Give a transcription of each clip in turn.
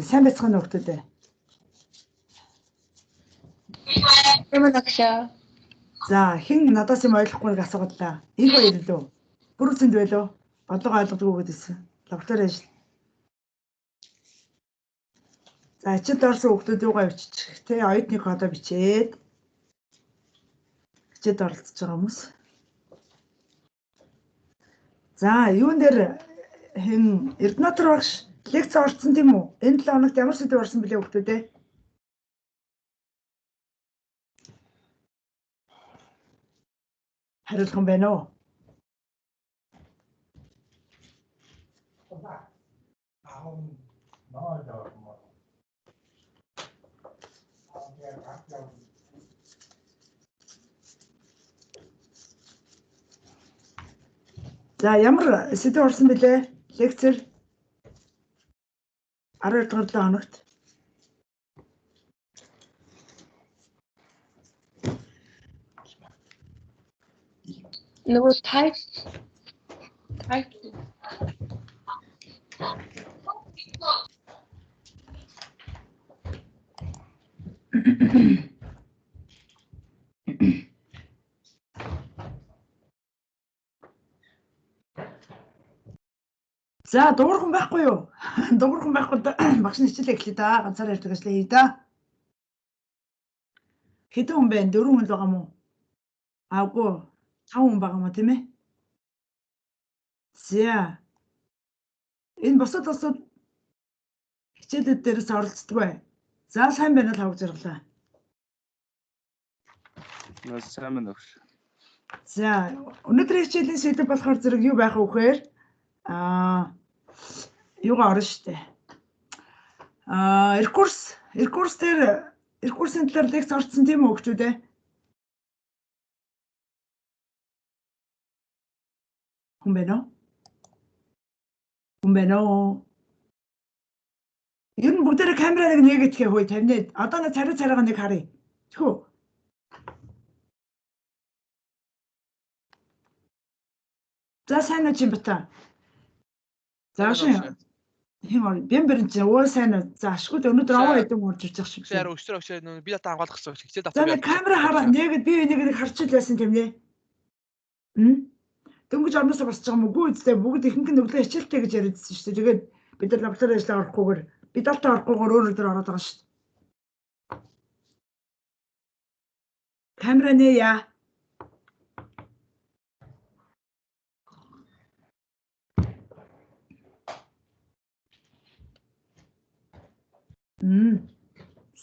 сайн байцгаана уу хүүхдүүд. За хэн надаас юм ойлгохгүйг асуугадлаа. Энэ хоёр лөө. Бүр үсэнд байлоо. Бодлого ойлгодгүй гэдсэн. Логтор ажил. За ачид орсон хүүхдүүдийгээ авчиж тэ оюутны кодоо бичээд хичээд оролцож байгаа хүмүүс. За юун дээр хэн Эрдэнэтр багш лекц орсон тийм үү? Энэ 7 хоногт ямар сэдв орсон бэлээ хүүхдүүдээ? Хариулах юм байна уу? За ямар сэдв орсон бэлээ? Лекцэр 12 дугаар 7 хоногт. Нөгөө type За дуурхан байхгүй юу? Дуурхан байхгүй багш нь хичээл эхлэе да. Ганцаараа ярьдаг ажлаа хий да. Хэдэн хүн байна? 4 хүн л байгаа мó? Аагүй 5 хүн байгаа мó тийм ээ? За. Энэ босод хичээлүүд дээрээс оролцдог бай. За сайн байна л хавг зэрэглээ. Сайн байна өгш. За өнөөдрийн хичээлийн сэдэв болохоор зэрэг юу байх вэ гэхээр юугаа орно штэ. Рекурсын талаар лекц орсон тийм үү хөвчүүд ээ? Хүн байна уу? Ер нь бүгдээрээ камерыг нээгээдхээ хөөе тавьнаа. Одоо нэг царайгаа нэг харъя. Тэхүү. За сайн уу Чимбата? За шин. Хин бэмбэрэн чи уур сайн уу? За ашгүй өнөөдөр аваа хэдэн урж ирж байгаа шиг. Шаар өчтөр би дата ангаалах гэсэн хичээл давтаа. За камера хараа нээгээд би энийг харчил байсан тийм нэ. Дөнгөж орноосоо босч байгаа мөгүй үстэй бүгд ихэнх нь өглөө хичээлтэй гэж яриадсэн шүү дээ. Тэгээд бид нар лабораторид ажиллаа орохгүйгээр би далтаа орохгүйгээр өөр өдөр ороод байгаа шүү дээ. Камера нээ яа.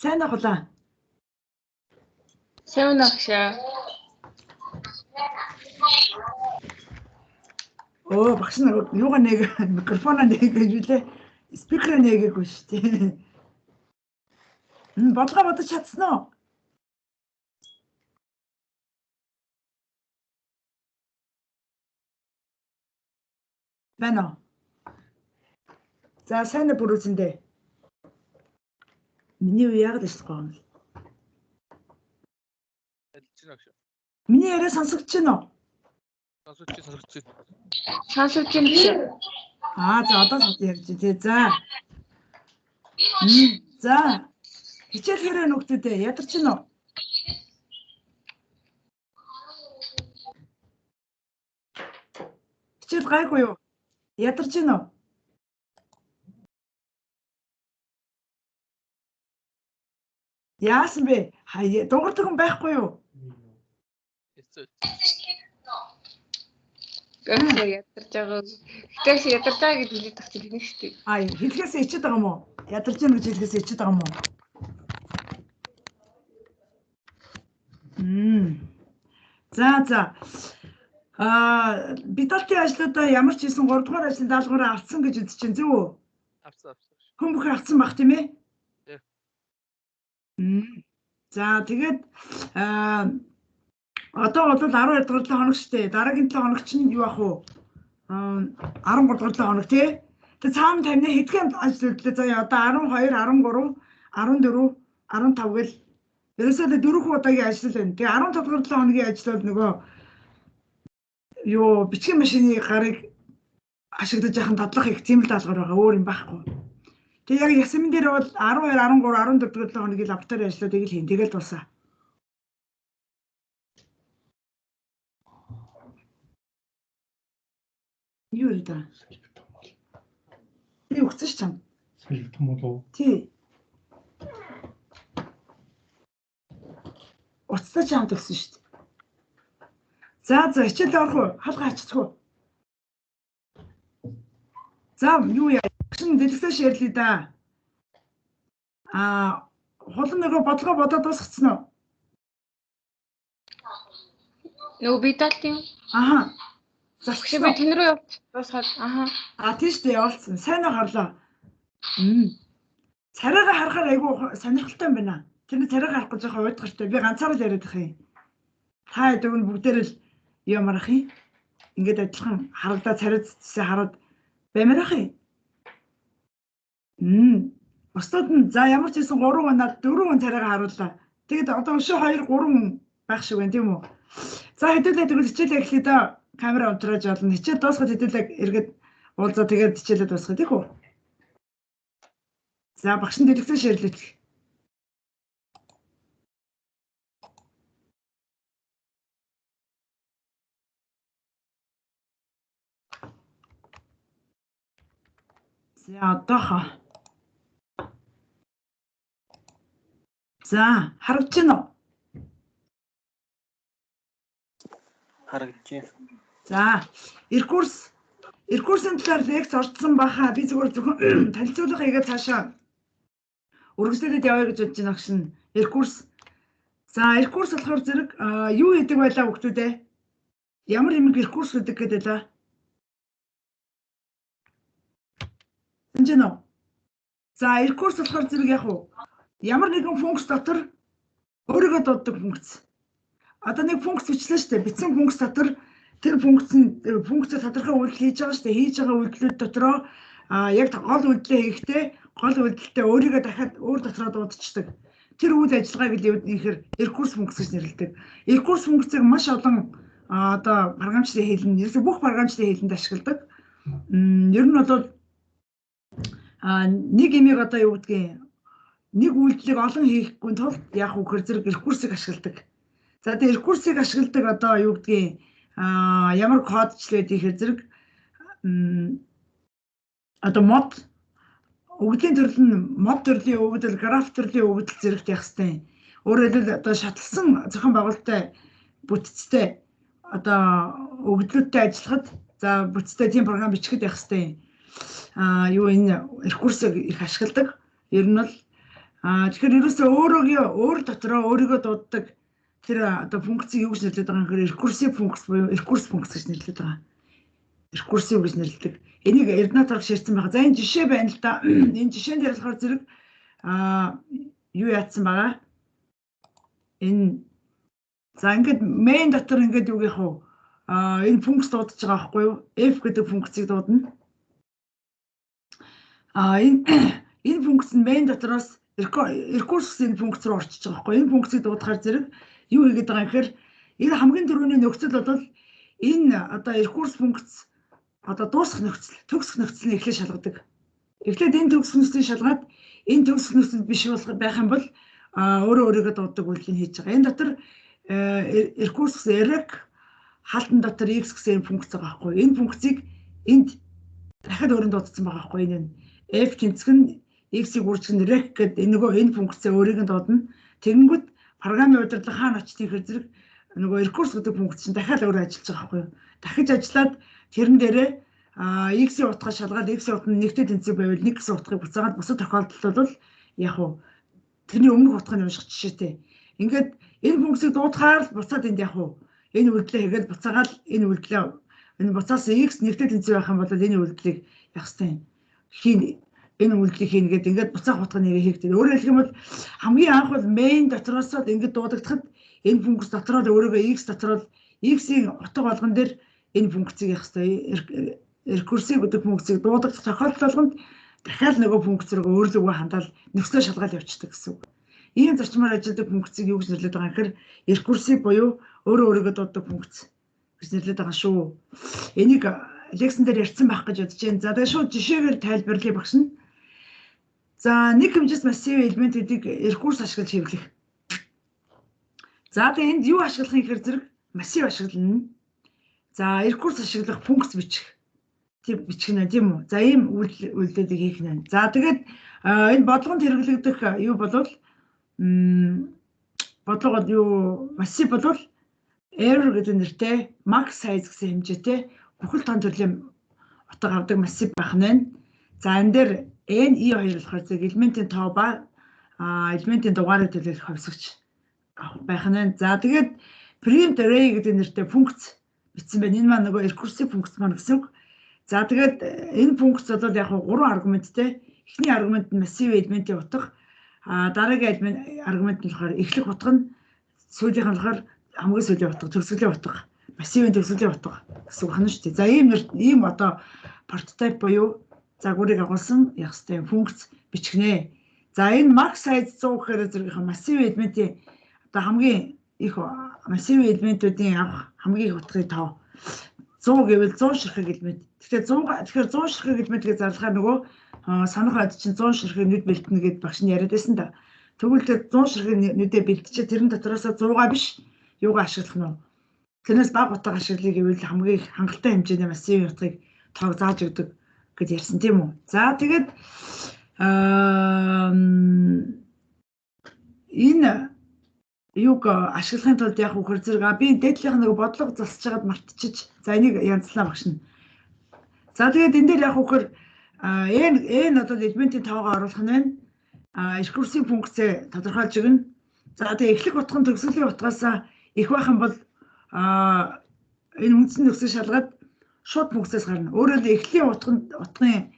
Сайн ахлаа. сайн агшаа. Оо багш нар юугаа нэг микрофоноо нээгэж үлээ. Спикер нээгээгүй шүү дээ. Бодлого бодож чадсан уу? Байна уу? За сайн бүрүүлсэндээ. Миний юу яг л шүү дээ. Миний яриа сонсогдож байна уу? Сонсогдож байна. За одоо ярьж тий. За. Хичээл хэрэг нөхдүүдээ ядарч гинөө. Хичээл гайгүй юу? Ядарч гинөө. Яасан бэ? Дуурдаг хүн байхгүй юу? Ядарч байгаа. Гэтээс ядардаа гэж хэлээд тагч хэлнэ шүү дээ. Хэлхээс ичээд байгаа юм уу? Ядарч гэнэ гэж хэлхээс ичээд байгаа юм уу? За. Бидалтын ажлуудаа ямар ч хийсэн 3 дугаар ажлын даалгавраа авсан гэж үзэж чинь зөв үү? Авсан. Хүн бүхэн авсан баг тийм ээ? За тэгээд одоо бол 12 дугаар 7 хоног шүү дээ. Дараагийн 7 хоног чинь юу ах вэ? 13 дугаар 7 хоног тий. Тэгээд цаана тавина хэдхэн ажлуудлаа заяа одоо 12, 13, 14, 15 гэл ерөөсөө 4 удаагийн ажил байна. Тэгээ 15 дугаар 7 хоногийн ажил бол нөгөө бичгийн машины гарыг ашиглаж яхан дадлах их тийм л даалгавар байгаа. Өөр юм байхгүй. Тэгээ яг ясмин дээр бол 12, 13, 14 дэх хоногийн лаборатори ажлуудыг л хийн. Тэгэл дуусаа. Юу вэ да? Би өгсөн ч чам. Солигдсон болов. Тий. Уцтай ч хамт өгсөн шүү дээ. За хичээл орох уу? Халга аччих уу? За юу яа? Шин дэлгэцээ ширлээ да. Хулан нөгөө бодлого бодоод дуусгацсан уу? Нөгөө би талт юм. Аха. Засгч би тэн рүү явж дуусгаад Тийш дээ явуулсан. Сайн уу харлаа. Царайгаа харахаар айгүй сонирхолтой юм байна. Тэр царайгаа харахгүй жоохон уйдгартай. Би ганцаараа л яриад их юм. Та хэд өгн бүгдээр л ямарах юм. Ингээд адилхан харагдаа царай цэцээ хараад баймарах юм. Бусдад нь за ямар ч хэсэн 3 унаад 4 хүн царайгаа харууллаа. Тэгэд одоо өшөө 2 3 хүн байх шиг байна тийм үү? За хэдүүлээ тэгвэл хичээлээ эхлэе да. Камера унтрааж болно. Хичээл дуусгаад хэдүүлээ эргээд уулзаа тэгээд хичээлээ дуусгах тийм үү? За багш нь дэлгэцээ ширлээ. За одоохоо. За харагдаж байна уу? Харагдаж байна. За Иркурсын талаар лекц орцсон баха. Би зөвхөн танилцуулга хийгээд цаашаа үргэлжлүүлээд явъя гэж бодож байна агшин. Иркурс. За Иркурс болохоор зэрэг юу хийдэг байлаа хүүхдүүд ээ? Ямар юм Иркурс гэдэг гэдэг байлаа? Энд за Иркурс болохоор зэрэг яг уу ямар нэгэн функц дотор өөрийгөө дууддаг функц. Одоо нэг функц бичлээ шүү дээ. Бичсэн функц дотор тэр функц тодорхой үйлдэл хийж байгаа шүү дээ. Хийж байгаа үйлдэлүүд дотроо яг гол үйлдэлээ хийхдээ гол үйлдэлтэй өөрийгөө дахиад өөр дотроо дуудчихдаг. Тэр үйл ажиллагааг л ихээр Иркурс функц гэж нэрлэдэг. Иркурс функцийг маш олон одоо програмчлалын хэлэнд, ерөөсөө бүх програмчлалын хэлэнд ашигладаг. Ер нь бол нэг имийг одоо юу гэдгийг нэг үйлдэлийг олон хийхгүй тулд яг үхэр зэрэг Иркурсыг ашигладаг. За тэгээ Иркурсыг ашигладаг одоо юу гэдгийг ямар кодчлээд ихээр зэрэг одоо мод өгдлийн төрөл нь мод төрлийн өгдөл, граф төрлийн өгдөл зэрэгт явах хэрэгтэй. Өөрөөр хэлбэл одоо шатлсан зохион байгуулалттай бүтцтэй одоо өгдлүүдтэй ажиллахад за бүтцтэй тийм програм бичихэд явах хэрэгтэй. Юу энэ Иркурсыг их ашигладаг. Ер нь бол тэгэхээр ерөөсөө өөр дотроо өөрийгөө дууддаг тэр одоо функцийг юу гэж нэрлэдэг байгаа юм хэрэг рекурсив функц буюу рекурс функц гэж нэрлэдэг байгаа. Рекурсив гэж нэрлэдэг. Энийг Эрдэнэторог ширдсэн байгаа. За энэ жишээ байна л да. Энэ жишээн дээр болохоор зэрэг юу яатсан байгаа. Энэ за ингээд main дотор ингээд юу гэх вэ? Энэ функц дуудаж байгаа байхгүй юу? F гэдэг функцийг дуудана. Энэ функц нь main дотроос рекурсийн функц руу орчиж байгаа байхгүй юу? Энэ функцийг дуудахаар зэрэг юу хийгээд байгаа юм гэхээр энэ хамгийн түрүүний нөхцөл бол энэ одоо рекурс функц одоо дуусах нөхцөл, төгсөх нөхцөлийг эхлээд шалгадаг. Эхлээд энэ төгсөх нөхцөлийг шалгаад энэ төгсөх нөхцөл биш байх юм бол өөрийнхөө дууддаг үйлдэлийг хийж байгаа. Энэ дотор рекурс rec хаалтан дотор x гэсэн функц байгаа байхгүй. Энэ функцийг энд дахиад өөрөнд дуудсан байгаа байхгүй. Энэ f тэнцэх нь x-ийг үржих нь rec гэдэг энэ функцээ өөрийг нь дуудана. Тэгэнгүүт програмын удирдлага хаана очтгийг хэрэг нөгөө рекурс гэдэг функц чинь дахиад өөрөө ажиллаж байгаа байхгүй юу? Дахиж ажиллаад тэрэн дээрээ x-ийн утгаа шалгаад x-ийн утга нь нэгтэй тэнцэг байвал нэг гэсэн утгыг буцаагаад бусад тохиолдолд бол яг уу тэрний өмнөх утгыг унших жишээтэй. Ингээд энэ функцийг дуудахаар л буцаад энд яг уу энэ үйлдэлээ хийгээд буцаагаад энэ үйлдэлээ энэ буцаас x нэгтэй тэнцэг байх юм бол энэ үйлдэлийг яг хэвээр хийн энэ үйлдэлийг хийнэ гэдэг ингээд буцаах утга нэрээ хийгдээ. Өөрөөр хэлэх юм бол хамгийн анх бол main дотроос ингээд дуудагдахад энэ функц дотроо өөрөөгөө x дотроо x-ийн утга болгон дээр энэ функцийг явах хэрэгтэй. Рекурсив гэдэг функцийг дуудагдах тохиолдол болгонд дахиад нөгөө функц рүү өөрлөгөө хандаал нөхцөлөө шалгаад явчихдаг гэсэн үг. Ийм зарчмаар ажилладаг функцийг юу гэж нэрлэдэг байгаа гэхээр рекурсив буюу өөрөөгөө дууддаг функц гэж нэрлэдэг байгаа шүү. Энийг лекцэн дээр ярьсан байх гэж бодож байна. За тэгээ шууд жишээгээр тайлбарлая багш нь. За нэг хэмжээс массив элементүүдийг рекурс ашиглаж хэвлэх. За тэгээ энд юу ашиглах юм гэхээр зэрэг массив ашиглана. За рекурс ашиглах функц бичих. Тийм бичих нэ тийм үү. За ийм үйлдэлүүдийг хийх нэ. За тэгээд энэ бодлогонд хэрэглэгдэх юу болвол бодлого юу массив болвол error гэдэг нэртэй max size гэсэн хэмжээтэй бүхэл тоон төрлийн утга авдаг массив байх нь. За энэ дээр NE2 болохоор зэрэг элементийн тоо ба элементийн дугаарыг төлөөлөх хувьсгч байх нь. За тэгээд print array гэдэг нэртэй функц бичсэн байна. Энэ маань нөгөө recursive функц маань гэсэн үг. За тэгээд энэ функц бол яг 3 аргументтэй. Эхний аргумент нь массив элементийн утга, дараагийн аргумент нь болохоор эхлэх утга нь, сүүлийнх нь болохоор хамгийн сүүлийн утга, төгсгөлийн утга, массивын төгсгөлийн утга гэсэн үг хана шүү дээ. За ийм одоо прототип буюу загварыг агуулсан яг хэвээр функц бичгнэ. За энэ max size 100 гэхээр зэрэг массив элементийн одоо хамгийн их массив элементүүдийн авах хамгийн их утгын тоо 100 гэвэл 100 ширхэг элемент. Тэгэхээр 100 ширхэг элементийг зарлахаар нөгөө санах хад чинь 100 ширхэг нүд бэлтэнэ гэд багш нь яриад байсан да. Тэгвэл 100 ширхэг нүдээ бэлтчихэд тэрэн дотроос 100-аа биш юугаа ашиглах нь вэ? Тэрнээс бага утга ашиглая гэвэл хамгийн их хангалттай хэмжээний массивын утгыг тоог зааж өгдөг гэж ярьсан тийм үү. За тэгээд энэ юуг ашиглахын тулд яг үхэр зэрэг би дээдлийнх нэг бодлого засаж байгаад мартчих. За энийг янзлаа багшна. За тэгээд энэ дээр яг үхэр n одоо элементийн тоогоо оруулах нь байна. Recursive функцээ тодорхойлж өгнө. За тэгээд эхлэх утга нь төгсгөлийн утгаас их байх юм бол энэ үндсэн төгсгөл шалгаад шууд функцээс гарна. Өөрөөр хэлбэл эхлэлийн утгын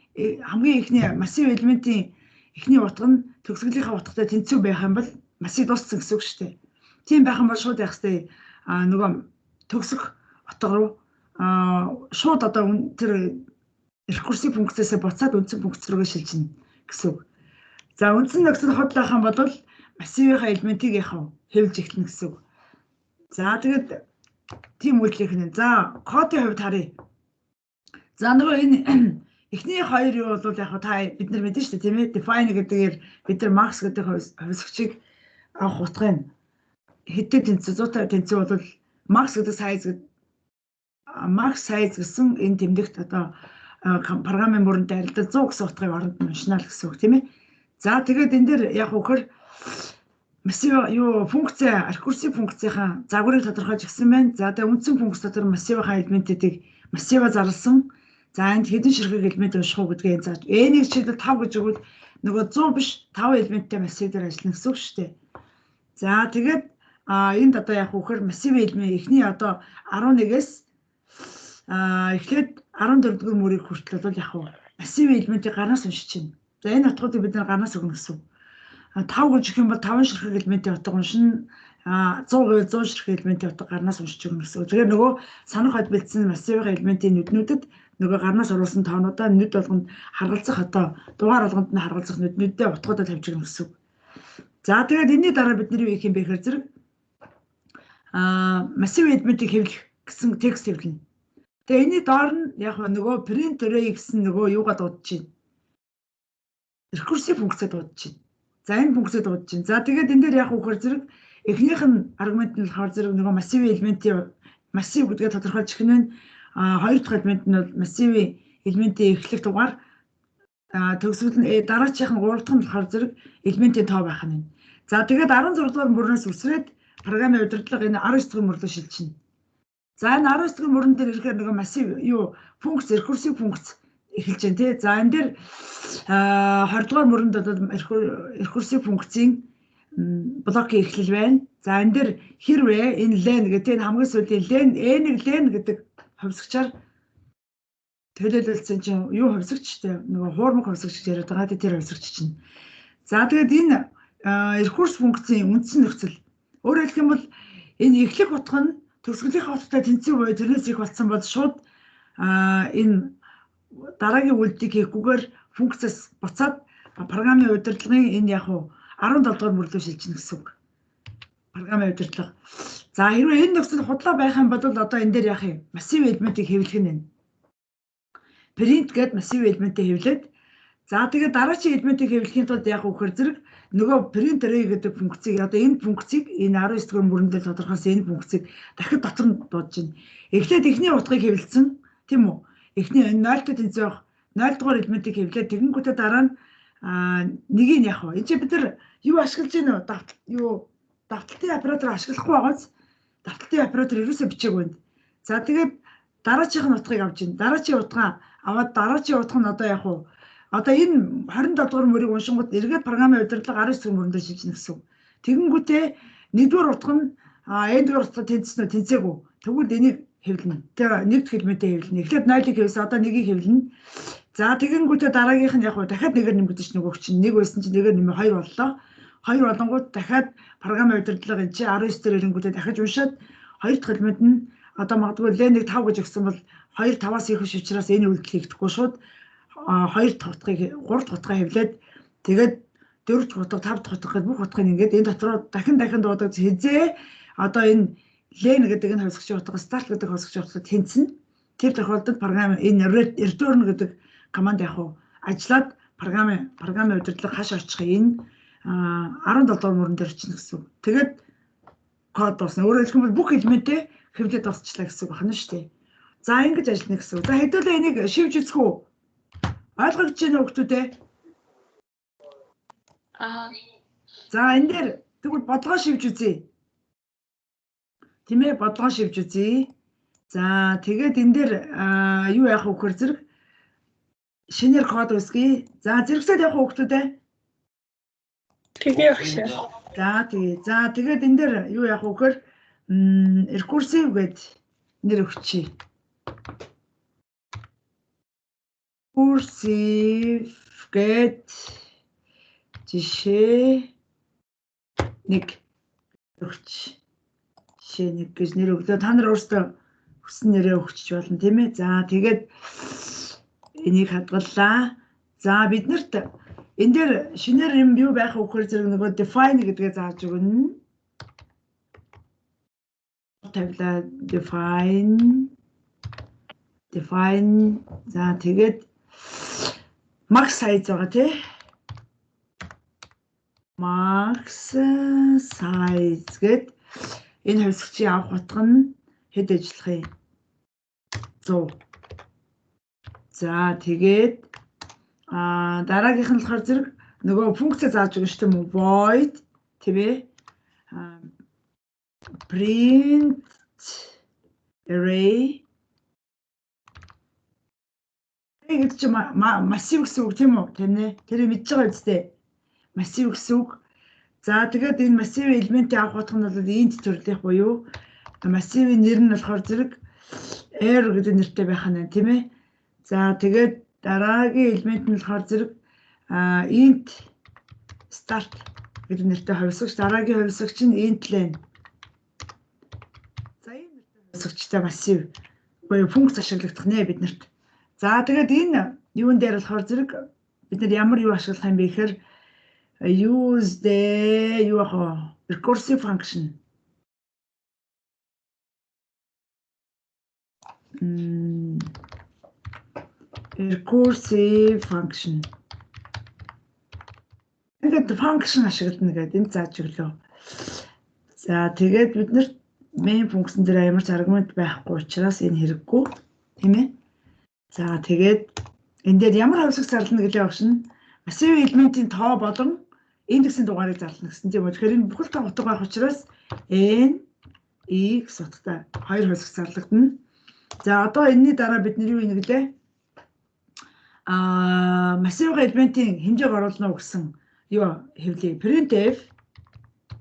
хамгийн ихний массив элементийн эхний утга нь төгсгөлийнхаа утгатай тэнцүү байх юм бол массив дууссан гэсэн үг шүү дээ. Тийм байх юм бол шууд яах вэ? Нөгөө төгсөх утга руу шууд одоо тэр recursive функцээс буцаад үндсэн функц руугаа шилжинэ гэсэн үг. За үндсэн нөхцөл хотлох юм бол массивынхаа элементийг яах вэ? Хэвлж эхлэнэ гэсэн үг. За тэгээд тийм үйлдэл хийх нь. За кодын хувьд харъя. За нөгөө энэ эхний хоёр юу бол яг та бид нар мэдэн шүү дээ тийм ээ. Define гэдгээр бид нар max гэдэг хувьсгчийг авах утгыг хэдтэй тэнцүү 100-аар тэнцүү бол max гэдэг size гэсэн энэ тэмдэгт одоо програмын мөрөнд арилдал 100 гэсэн утгыг оронд нь уншнаа л гэсэн үг тийм ээ. За тэгээд энэ дээр яг үхэр массив юу функц recursive функцийн загварыг тодорхойлж өгсөн байна. За тэгээд үндсэн функц дотор массивынхаа элементүүдийг массива зарласан. За энд хэдэн ширхэг элемент унших уу гэдгээ зааж. N-ийг жишээлбэл 5 гэж өгвөл нөгөө 100 биш 5 элементтэй массив дээр ажиллана гэсэн үг шүү дээ. За тэгээд энд одоо яг үхэр массив элемент эхний одоо 11-ээс эхлээд 14 дугаар мөрийг хүртэл бол яг массив элементийг гарнаас уншиж чинь. За энэ утгуудыг бид нар гарнаас өгнө гэсэн. 5 гэж өгөх юм бол 5 ширхэг элементийн утга уншина. 100 гэвэл 100 ширхэг элементийн утга гарнаас уншиж өгнө гэсэн. Тэгэхээр нөгөө санах хад бэлдсэн массивын элементийн нүднүүдэд нөгөө гарнаас оруулсан тоонуудаа нүд болгонд харгалзах одоо дугаар болгонд нь харгалзах нүднүүдээ утгуудад тавьж өгнө гэсэн. За тэгээд энэний дараа бид нар юу хийх юм бэ гэхээр зэрэг массив элементийг хэвлэх гэсэн текст хэвлэнэ. Тэгээ энэний доор нь яг нөгөө print array гэсэн нөгөө юугаа дуудаж байна. Recursive функцээ дуудаж байна. За энэ функцээ дуудаж байна. За тэгээд энэ дээр яг үхээр зэрэг эхнийх нь аргумент нь болохоор зэрэг нөгөө массивын элементийн массив гэдгээ тодорхойлж өгөх нь хоёр дахь элемент нь бол массивын элементийн эхлэх дугаар төгсгөл нь дараачихын 3 дахь нь болохоор зэрэг элементийн тоо байх нь. За тэгээд 16 дугаар мөрнөөс үсрээд програмын удирдлага энэ 19 дугаар мөрлөө шилжинэ. За энэ 19 дугаар мөрөн дээр ирэхээр нөгөө массив юу функц recursive функц эхэлж байна тий. За энэ дээр 20 дугаар мөрөнд бол recursive функцийн блокийн эхлэл байна. За энэ дээр хэрвээ энэ len гэдэг энэ хамгийн сүүлийн len гэдэг хувьсгчаар төлөөлөлсөн чинь юу хувьсгчтэй нөгөө хуурмаг хувьсгч яриад байгаа тэр хувьсгч чинь. За тэгээд энэ recursive функцийн үндсэн нөхцөл өөрөөр хэлэх юм бол энэ эхлэх утга нь төгсгөлийнхаа утгатай тэнцүү буюу тэрнээс их болсон бол шууд энэ дараагийн үйлдэлийг хийхгүйгээр функцээс буцаад програмын удирдлагын энэ яг 17 дугаар мөрлөө шилжинэ гэсэн үг. Програмын удирдлага. За хэрвээ энэ нөхцөл худлаа байх юм бол одоо энэ дээр яах юм? Массив элементийг хэвлэх нь байна. Print гээд массив элементийг хэвлээд За тэгээд дараачийн элементийг хэвлэхийн тулд яг үхээр зэрэг нөгөө print array гэдэг функцийг одоо энэ функцийг энэ 19 дугаар мөрөндөл тодорхойлсон энэ функцийг дахид дотор нь дуудаж байна. Эхлээд эхний утгыг хэвлэлсэн тийм үү? Эхний 0-тэй тэнцээ байх 0 дугаар элементийг хэвлээд тэгэнгүүтээ дараа нь нэгийг яах вэ? Энд чинь бид нар юу ашиглаж байна вэ? Давталтын оператор ашиглахгүй байгааз давталтын оператор ерөөсөө бичээг байна. За тэгээд дараагийн утгыг авч ийн. Дараагийн утгаа аваад дараагийн утга нь одоо яах вэ? Одоо энэ 27 дугаар мөрийг уншингууд эргээд програмын удирдлага 19 дугаар мөрөндөө шилжинэ гэсэн. Тэгэнгүүтээ нэгдүгээр утга нь n-р утга тэнцсэн үү, тэнцээгүй. Тэгвэл энийг хэвлэнэ. Тэгээ нэг дэх элементээ хэвлэнэ. Эхлээд 0-ыг хэвлэсэн одоо нэгийг хэвлэнэ. За тэгэнгүүтээ дараагийнх нь яг уу дахиад нэгээр нэмэгдэж нөгөөх чинь нэг байсан чинь нэгээр нэмээ 2 боллоо. 2 болонгууд дахиад програмын удирдлага энэ чинь 19 дээр ирэнгүүтээ дахиж уншаад 2 дахь элемент нь одоо магадгүй len-ийг 5 гэж өгсөн бол 2 5-аас их биш учраас энэ үйлдэл хийгдэхгүй шууд 2 дахь утгыг 3 дахь утгаа хэвлээд тэгээд 4 дахь утга 5 дахь утга гэдэг бүх утгыг ингээд энэ дотроо дахин дуудаж хизээ одоо энэ len гэдэг энэ хөлсөгчийн утга start гэдэг хөлсөгчийн утгад тэнцэнэ. Тэр тохиолдолд програм энэ return гэдэг команд яг уу ажиллаад програмын удирдлага хаш очих энэ 17 дугаар мөрөн дээр очно гэсэн. Тэгээд код дуусна. Өөрөөр хэлбэл бүх элементээ хэвлээд дуусчлаа гэсэн үг байна шүү дээ. За ингэж ажиллана гэсэн. За хэдүүлээ энийг шивж үзэх үү? Ойлгож байна уу хүмүүстээ? За энэ дээр тэгвэл бодлогоо шивж үзье. Тийм ээ, бодлогоо шивж үзье. За тэгээд энэ дээр юу яах вэ гэхээр зэрэг шинээр код үсгэе. За зэрэгсээд явах уу хүмүүстээ? Тэгээ багшаа. За тэгээд энэ дээр юу яах вэ гэхээр recursive гэд нэр өгчий. Recursive гэд жишээ нэг өгч. Жишээ нэг гэж нэр өглөө та нар өөрсдөө хүссэн нэрээ өгчөж болно тийм ээ. За тэгээд энийг хадгаллаа. За биднэрт энэ дээр шинээр юм юу байх вэ гэхээр зэрэг нөгөө define гэдгээ зааж өгнө. Тавилаа define за тэгээд max size байгаа тий. Max size гэд энэ хөлсөгчийн авах утга нь хэд ажиллах юм? 100. За тэгээд дараагийнх нь болохоор зэрэг нөгөө функц зааж өгнө шүү дээ. Void тийм ээ. Print array гэдэг чинь massive гэсэн үг тийм үү? Тийм ээ. Тэрийг мэдж байгаа үстэй. Massive гэсэн үг. За тэгээд энэ massive элементийн авах утга нь бол int төрлийнх буюу massive-ийн нэр нь болохоор зэрэг r гэдэг нэртэй байх нь тийм ээ. За тэгээд дараагийн элемент нь болохоор зэрэг int start гэдэг нэртэй хувьсагч. Дараагийн хувьсагч нь int len. За энэ нэртэй хувьсагчтай massive буюу функц ашиглагдах нэ биднэрт. За тэгээд энэ юун дээр болохоор зэрэг бид нар ямар юу ашиглах юм бэ гэхээр use the recursive function. Recursive function. Ингээд function ашиглана гэдэг энэ зааж өглөө. За тэгээд бид нар main function дээр ямар ч аргумент байхгүй учраас энэ хэрэггүй тийм ээ. За тэгээд энэ дээр ямар хувьсгал зарлана гэлээ багшин massive элементийн тоо болон индексийн дугаарыг зарлана гэсэн тийм үү. Тэгэхээр энэ бүхэл тоо утга байх учраас n x утгатай хоёр хувьсгал зарлагдана. За одоо энэний дараа бид нар юу хийнэ гэлээ? Massive элементийн хэмжээг оруулна уу гэсэн юу хэвлэе.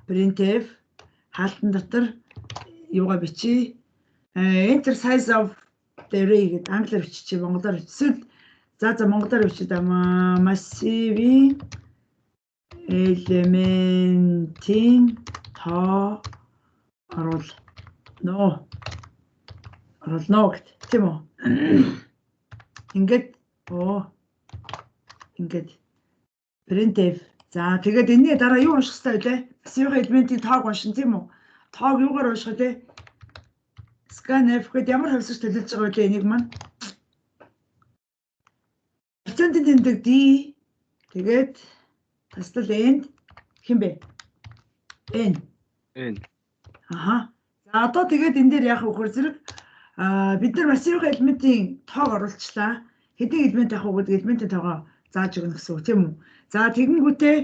Printf хаалтан дотор юугаа бичиж enter size of the array гэдэг англиар бичиж монголоор бичсэн. За монголоор бичээд massive элементийн тоо оруулна гэт тийм үү. Ингээд printf. За тэгээд энэний дараа юу унших хэрэгтэй вэ? Massive элементийн тоог уншин тийм үү? Тоог юугаар унших вэ? scanf гэд ямар хувьсгч төлөвлөж байгаа вэ энийг маань? элементийн тэмдэг D. Тэгээд таслал N хэн бэ? N. Аха. За одоо тэгээд энэ дээр яах вэ гэхээр зэрэг бид нар массивын элементийн тоог оруулчлаа. Хэдийн элемент авах уу гэдэг элементийн тоогоо зааж өгнө гэсэн үг тийм үү? За тэгэнгүүтээ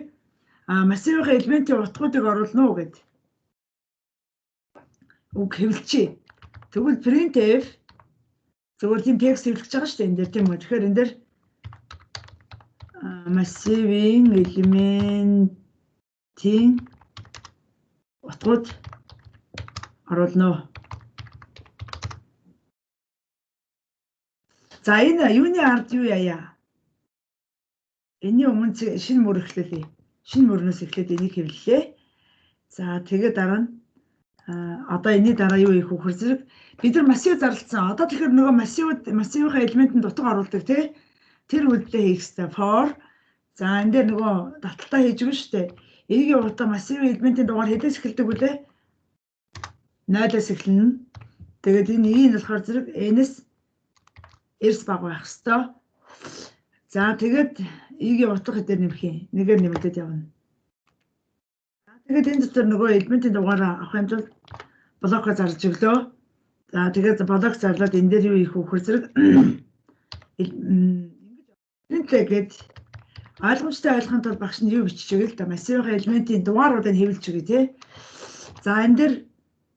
массивын элементийн утгуудыг оруулна уу гэд. Үг хэвлэчээ. Тэгвэл printf зөвхөн тийм текст хэвлэж байгаа шүү дээ энэ дээр тийм үү? Тэгэхээр энэ дээр массивын элементийн утгууд оруулна. За энэ юуны ард юу яая? Энийн өмнө шинэ мөр эхлэлээ. Шинэ мөрнөөс эхлээд энийг хэвлэлээ. За тэгээд дараа нь одоо энэний дараа юу их хөхөр зэрэг бид нар массив зарлалцсан. Одоо тэгэхээр нөгөө массивынхаа элементэнд утга оруулдаг тий. Тэр үйлдэлээ хийх хэрэгтэй. For за энэ дээр нөгөө давталтаа хийж өгнө шүү дээ. Энийг утга массивын элементийн дугаар хэдээс эхэлдэг вүлээ? 0-аас эхэлнэ. Тэгээд энэ E нь болохоор зэрэг N-с эрс баг байх хэвээр. За тэгээд E-ийн утга хэдээр нэмэх юм? Нэгээр нэмэгдээд явна. Тэгээд энэ дотор нөгөө элементийн дугаараа авахын тулд блокоо зарлж өглөө. За тэгээд блок зарлаад энэ дээр юу их хөхөр зэрэг ингэж ингээд ойлгомжтой ойлгохын тулд багш нь юу бичиж өгье л да. Массивын элементийн дугааруудыг хэвлэж өгье тий. За энэ дээр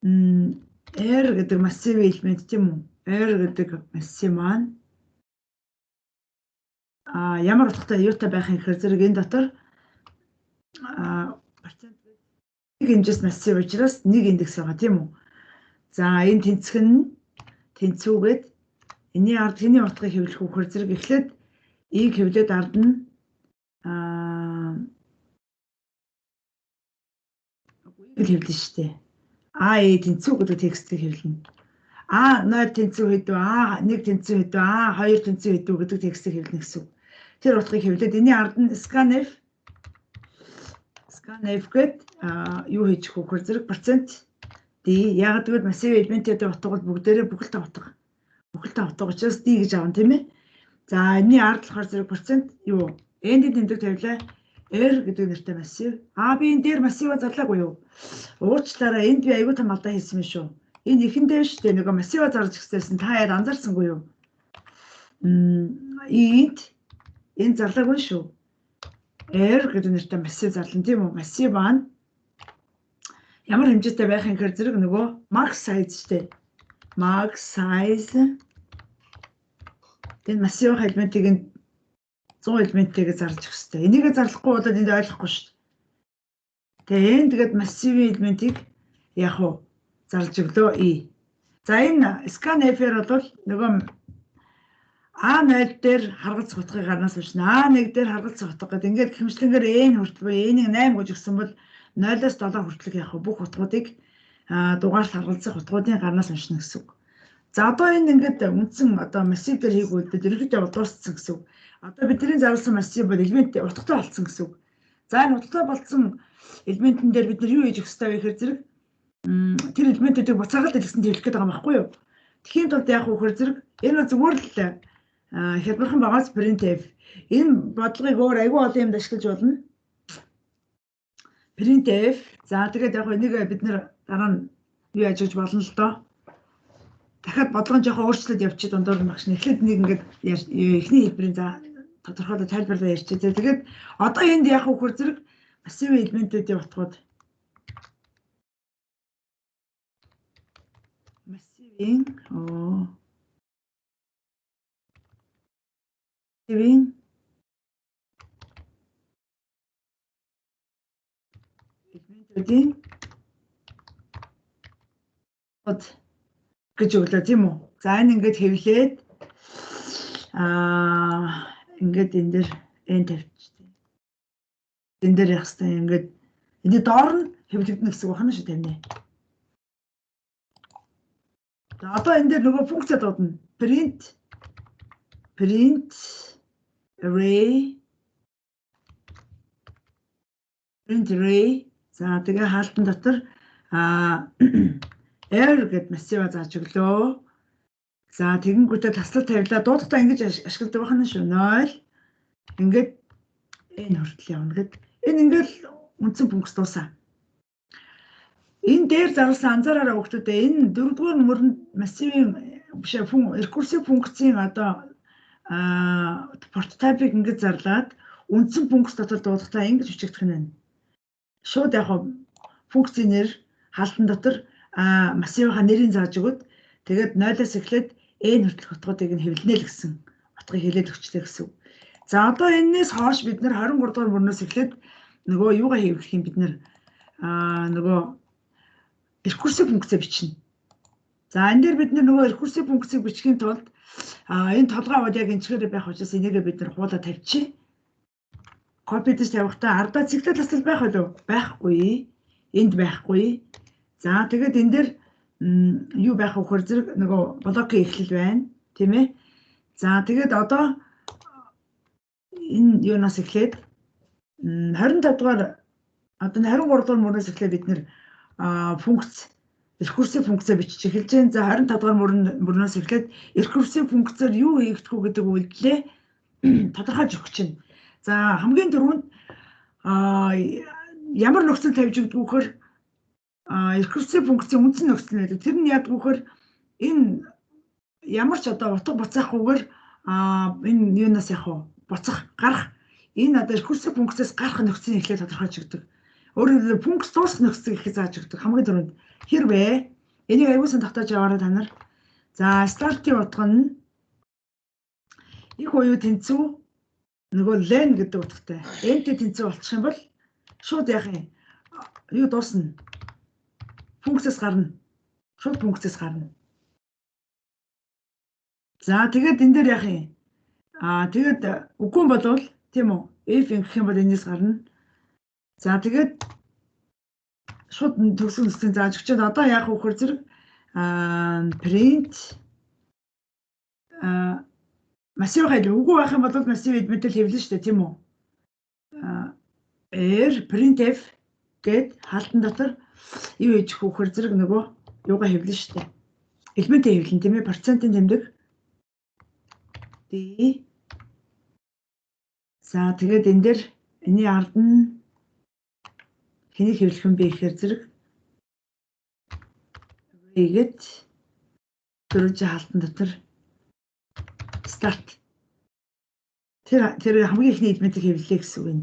R гэдэг массивын элемент тийм үү? R гэдэг массив маань ямар утгатай юутай байх юм гэхээр зэрэг энэ дотор процент нэг хэмжээс массив учраас нэг индекс байгаа тийм үү? За энэ тэнцэх нь тэнцүүгээд энэний ард хэний утгыг хэвлэх үхээр зэрэг эхлээд E-г хэвлээд ард нь E-г хэвлэн штэ. E тэнцүү гэдэг текстийг хэвлэнэ. 0 тэнцүү хэдүү, 1 тэнцүү хэдүү, 2 тэнцүү хэдүү гэдэг текстийг хэвлэнэ гэсэн. Тэр утгыг хэвлээд энэний ард нь scanf гэд юу хийж хөхөр зэрэг процент D яг гэвэл массив элементийн утга бол бүгдээрээ бүхэл та утга. Бүхэл та утга учраас D гэж аавна тийм ээ. За энэний ард болохоор зэрэг процент юу? N-ийн тэмдэг тавилаа. R гэдэг нэртэй массив. Би энэ дээр массиваа зарлаагүй юу? Уучлаарай энд би аягүй том алдаа хийсэн юм шүү. Энэ ихэндээ шүү дээ нөгөө массиваа зарлаж гисэн та яад анзаарсангүй юу? Энэ зарлаагүй шүү. R гэдэг нэртэй массив зарлана тийм үү? Массив маань ямар хэмжээтэй байх юм гэхээр зэрэг нөгөө max size шүү дээ. Max size энэ массивын элементийг 100 элементтэйгээ зарлаж өгөх хэрэгтэй. Энийг зарлахгүй бол энд ойлгохгүй шүү дээ. Тэгээ энэ тэгээд массивын элементийг яг уу зарлаж өглөө E. За энэ scanf-ээр бол нөгөө A0 дээр харгалзах утгыг гарнаас уншина. A1 дээр харгалзах утга гэдэг ингээд хэмжлэнгээр N хүртэл буюу N-ийг 8 гэж өгсөн бол 0-оос 7 хүртэл яг бүх утгуудыг дугаарт харгалзах утгуудын гарнаас уншина гэсэн үг. За одоо энэ ингээд үндсэн одоо массив дээр хийх үйлдэл ерөнхийдөө дууссан гэсэн үг. Одоо бидний зарласан массив бол элемент утгатай болсон гэсэн үг. За энэ утгатай болсон элементэн дээр бид нар юу хийж өгөх ёстой вэ гэхээр зэрэг тэр элементүүдийг буцаагаад дэлгэсэн хэлэх гээд байгаа юм баггүй юу? Тэхийн тулд яг үхээр зэрэг энэ зүгээр л хялбархан багаас printf энэ бодлогыг өөр аягүй олон юмд ашиглаж болно. Printf за тэгээд яг энийг бид нар дараа нь юу ажиж болно л доо. Дахиад бодлогын жоохон өөрчлөлт явчих дундуур багш нь эхлээд нэг ингээд эхний хэлбэрийн за тодорхойлоод тайлбарлаа ярьчих. Тэгээд одоо энд яг үхээр зэрэг массивын элементүүдийн утгууд массивын элементүүдийн гэж өглөө тийм үү? За энэ ингээд хэвлээд ингээд энэ дээр N тавьчихсан. Энэ дээр яг хэвээр ингээд энэ доор нь хэвлэгдэнэ гэсэн үг байна шүү тавина. За одоо энэ дээр нөгөө функц дуудана. Print array за тэгээ хаалтан дотор R гэд массива зааж өглөө. За тэгэнгүүтээ таслал тавилаа дуудахтаа ингэж ашигладаг байна шүү. 0 Ингээд энэ хүртэл явна гэд. Энэ ингээл үндсэн функц дуусаа. Энэ дээр зарласан анзаараараа хүүхдүүдээ энэ дөрөвдүгээр мөрөнд массивын биш рекурсив функцийн одоо прототипыг ингэж зарлаад үндсэн функц дотор дуудахтаа ингэж бичигдэх нь байна. Шууд яг функцийн нэр хаалтан дотор массивынхаа нэрийг зааж өгöd тэгээд 0-аас эхлээд n хүртэлх утгуудыг нь хэвлэнэ л гэсэн утгыг хэлээд өгчтэй гэсэн. За одоо энэс хойш бид нэр 23 дугаар мөрнөөс эхлээд нөгөө юугаа хэвлэх юм бид нэр нөгөө рекурсив функцээ бичнэ. За энэ дээр бид нөгөө рекурсив функцийг бичихийн тулд энэ толгой аваад яг энэ чигээр байх учраас энийгээ бид нар хуулаа тавьчих. Копи дэс тавихтаа ардаа цэгтэй тасал байх болов? Байхгүй. Энд байхгүй. За тэгээд энэ дээр юу байх вэ гэхээр зэрэг нөгөө блокийн эхлэл байна. Тийм ээ. За тэгээд одоо энэ юунаас эхлээд 25 дугаар одоо 23 дугаар мөрөөс эхлээд бид нэр функц рекурсив функцээ бичиж эхэлж байна. За 25 дугаар мөрнөөс эхлээд рекурсив функцээр юу хийгдэх үү гэдэг үйлдэлээ тодорхойлж өгч байна. За хамгийн түрүүнд ямар нөхцөл тавьж өгдөг вөхөр рекурсив функцийн үндсэн нөхцөл байдаг. Тэр нь яадаг вөхөр энэ ямар ч одоо утга буцаахгүйгээр энэ юунаас яг буцах гарах энэ одоо рекурсив функцээс гарах нөхцөлийг эхлээд тодорхойлж өгдөг. Өөрөөр хэлбэл функц дуусах нөхцөлийг их зааж өгдөг. Хамгийн түрүүнд хэрвээ энийг аюулсан тогтоож яваарай та нар. За стартын утга нь их уяу тэнцүү нөгөө len гэдэг утгатай. N-тэй тэнцүү болчих юм бол шууд яах юм? Юу дуусна? Функцээс гарна. Шууд функцээс гарна. За тэгээд энэ дээр яах юм? Тэгээд үгүй болвол тийм үү? If гэх юм бол энэс гарна. За тэгээд шууд төгсгөл нөхцөлийг зааж өгчөөд одоо яах вэ гэхээр зэрэг print массив хайлт үгүй байх юм бол массив элементэл хэвлэн шүү дээ тийм үү? Printf гэд хаалтан дотор юу хийж өгөх вэ гэхээр зэрэг нөгөө юугаа хэвлэн шүү дээ. Элементээ хэвлэн тийм ээ? Процентын тэмдэг d. За тэгээд энэ дээр энэний ард нь хэнийг хэвлэх юм бэ гэхээр зэрэг гээд дөрөвжин хаалтан дотор start тэр хамгийн ихний элементийг хэвлэлээ гэсэн үг юм.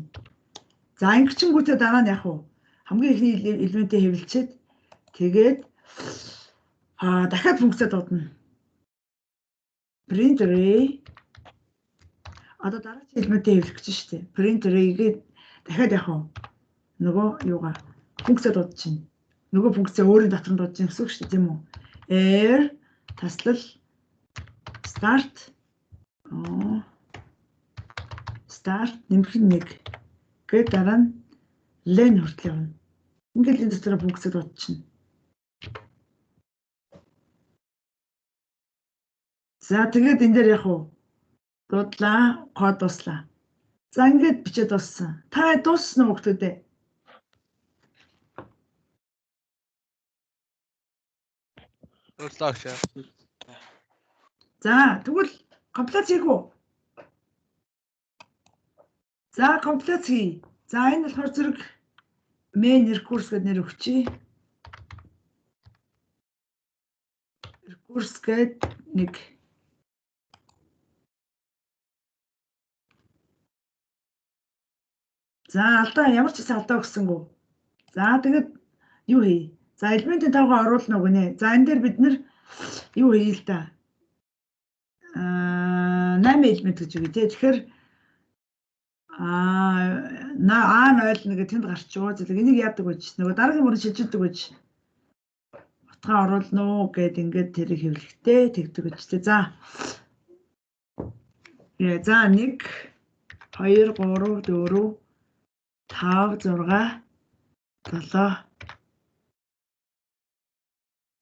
За ингэчингүүтээ дараа нь яг хамгийн ихний элементийг хэвлэлчихэд тэгээд дахиад функцээ дуудана. Print array одоо дараагийн элементийг хэвлэх гэж шүү дээ. Print array-гээ дахиад яг нөгөө юугаа функцээ дуудаж чинь. Нөгөө функцээ өөрийн дотор нь дуудаж чинь гэсэн үг шүү дээ тийм үү? Air таслал start start нэмэх нь 1 гээд дараа нь len хүртэл явна. Ингээд энэ дотор функцээ дуудаж чинь. За тэгээд энэ дээр яг дуудлаа, код дуслаа. За ингээд бичээд дууссан. Та дууссан уу хүүхдүүдээ? Дуслаа. За тэгвэл комплект хийгүү. За комплект хий. За энэ болохоор зэрэг main recurse гэдэг нэр өгчий. Recurse гэдэг нэг за алдаа ямар ч гэсэн алдаа өгсөнгөө. За тэгээд юу хий? За элементийн тавгаа оруулна уу гинэ. За энэ дээр бид нэр юу хий л да. 8 элемент гэж үгүй тий. Тэгэхээр A0 нэг тэнд гарчуу. Зэрэг энийг яадаг вэ? Нөгөө дараагийн мөрөнд шилжүүлдэг вэ? Утгаа оруулна уу гэд ингээд тэрийг хэвлэхтэй тэгдэг гэж тий. За. За 1 2 3 4 5 6 7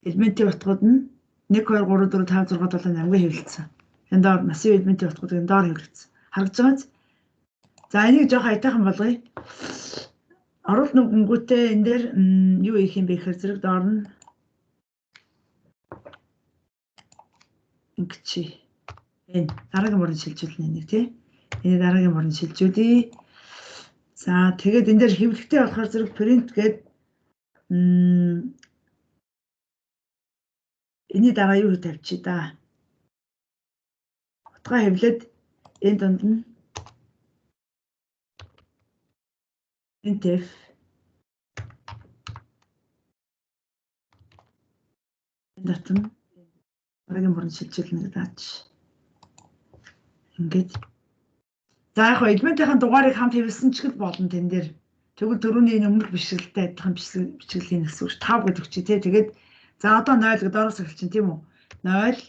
элементийн утгууд нь 1 2 3 4 5 6 7 8-ыг хэвлэлсэн. Энэ доор массив элементийн утгуудыг энэ доор хэвлэлсэн. Харагдж байгаа биз? За энийг жоох айтайхан болгоё. Оруулт нүгэнгүүтээ энэ дээр юу хийх юм бэ гэхээр зэрэг доор нь ингэчи. Энэ дараагийн мөрөнд шилжүүлнэ нэг тий. Энэ дараагийн мөрөнд шилжүүлье. За тэгээд энэ дээр хэвлэгтэй болохоор зэрэг print гээд энэний дараа юу тавьчих да. Утгаа хэвлээд энэ донд нь printf энэ дотор нь дараагийн мөрөнд шилжүүлнэ даач. Ингээд за яг хоо элементийн дугаарыг хамт хэвлсэн ч гэл болно тэн дээр. Тэгвэл түрүүний энэ өмнөх бишрэлтэй адилхан бичгэлийг гэсэн үг 5 гэдэг чи тий. Тэгээд за одоо 0 гэдэг ороос эхэлж чинь тийм үү? 0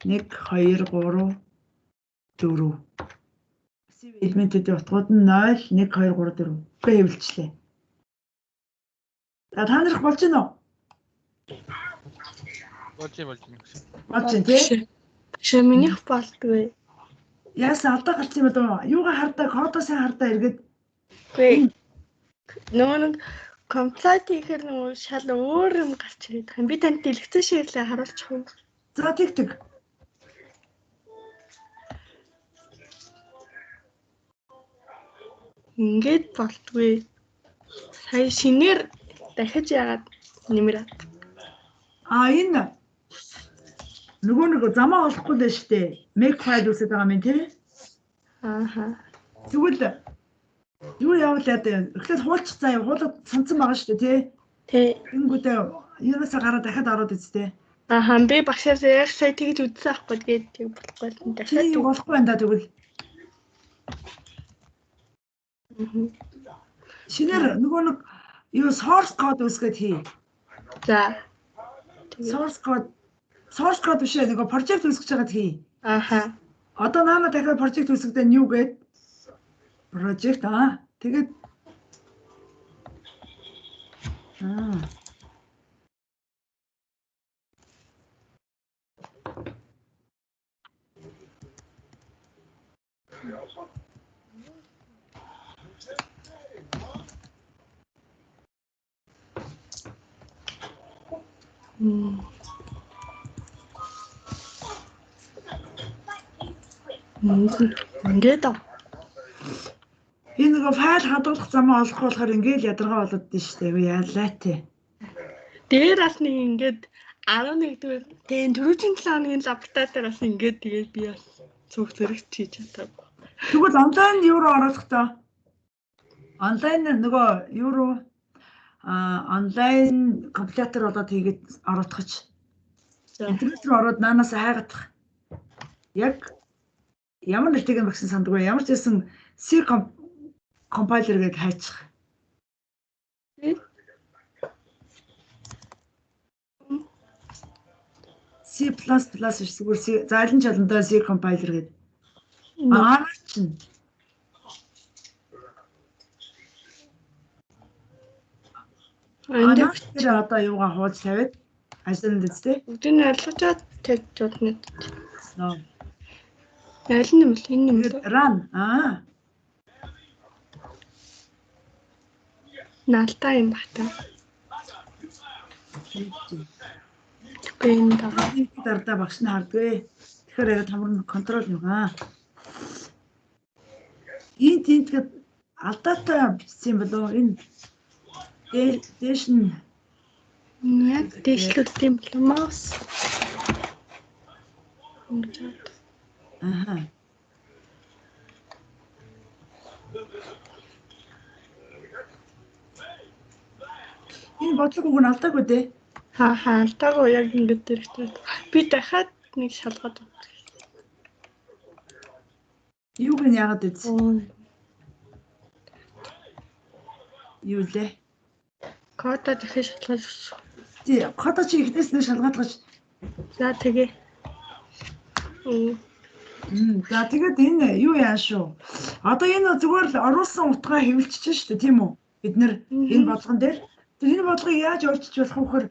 1 2 3 4 элементүүдийн утгууд нь 0 1 2 3 4 гээ хэвлэлчлээ. За та нарах болж гинөө? Болж юм. Болж чинь тий. Шээ минийх болдгүй. Яасан алдаа гарсан юм байна уу? Юугаа хардаа, кодоо сайн хардаа эргээд. Үгүй. Нөгөө комплайт хийхээр нөгөө шал өөр юм гарч ирээд байгаа. Би танд дэлгэцэн ширлээ харуулчих уу? За тэг. Ингээд болдгүй. Сая шинээр дахиж яагаад нэмэрээд. Энэ нөгөө замаа олохгүй л штэ. Make file үсэж байгаа юм тий. Ааха. Тэгвэл юу явуулаад эхлээд хуулчих заа хуулаад сансан байгаа штэ тий. Тэ. Тэнгүүдээ юунасаа гараад дахиад ороод үсттэй. Ааха би багшаас яг сая тэгж үзсэн ахгүй тэгээд тэг болохгүй юм дахиад. Тий болохгүй энэ да тэгвэл. Шинээр нөгөө нэг юу source code үсгээд хий. За. Source code биш нөгөө project үсгэж байгаад хий. Ааха. Одоо наана дахиад project үсгэдэ new гээд project тэгээд Ингээд энэ нөгөө файл хадгалах замаа олох болохоор ингээд ядаргаа болоод дээ шүү дээ. Яалаа тий. дээр бас нэг ингээд 11-р тэгээд түрүүчийн 7 хоногийн лабораторид бас ингээд тэгээд би бас цуг зэрэг хийж чадаагүй. Тэгвэл онлайн юу руу оруулахдаа онлайн нөгөө юу руу онлайн компьютер болоод хийгээд оруулахч. Интернет руу ороод наанаас хайгадах. Яг ямар нэртэйг багсан сандгүй ямар ч байсан C компайлер гээд хайчих. C++ эсвэл зайлан чаландаа C компайлер гээд. Чинь. Тэр одоо юугаа хууч тавиад ажлын дэжтэй. Бүгдийг ойлгочоод тэгж болно. Ноо. Аль нь юм бэ? Энэ юм уу? Run. Наалтаа юм бата. Бэн дардаа багш нь хардгүй. Тэгэхээр яриад хамрын контрол юм Энэ тентгээд алдаатай бичсэн болоо энэ дээш нь яг дээшлүүлт юм болоо маус. Энэ бодлого үг нь алдаагүй дээ. Алдаагүй яг ингэж дэрэгтэй. Би дахиад нэг шалгаад өгөх. Юуг нь яагаад үзсэн? Юу лээ? Кода дахиж шалгаж өгсөн. Тий, кода чи ихнээс нь шалгаалгаж. За тэгээ. За тэгээд энэ юу яа шүү. Одоо энэ зүгээр л оруулсан утгаа хэвлчихэж шүү дээ, тийм үү? Бид нэр энэ болгон дээр энэ бодлогыг яаж өөрчилж болох вэ гэхээр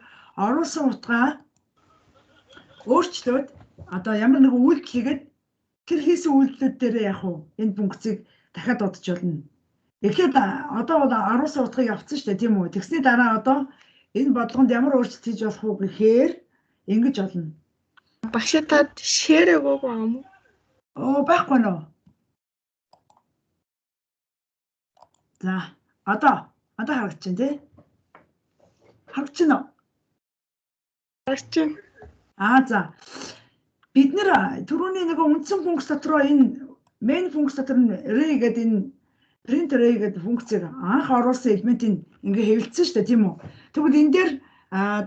оруулсан утгаа өөрчлөөд одоо ямар нэгэн үйлдэл хийгээд тэр хийсэн үйлдэлүүд дээр яг уу энэ функцийг дахиад дуудаж болно. Эхлээд одоо оруулсан утгыг авсан шүү дээ, тийм үү? Тэгсний дараа одоо энэ бодлогонд ямар өөрчлөлт хийж болох вэ гэхээр ингэж болно. Багшаа та шеэр өгөөгүй юм уу? Байхгүй нөө. За одоо харагдаж байна тий. Харагдаж байна уу? Арчин. За бид нэр түрүүний нэг үндсэн функц дотроо энэ main функц дотор нь array гэдэг энэ print array гэдэг функцийг анх оруулсан элементийг ингээ хэвлэлцэн шүү дээ тийм үү. Тэгвэл энэ дээр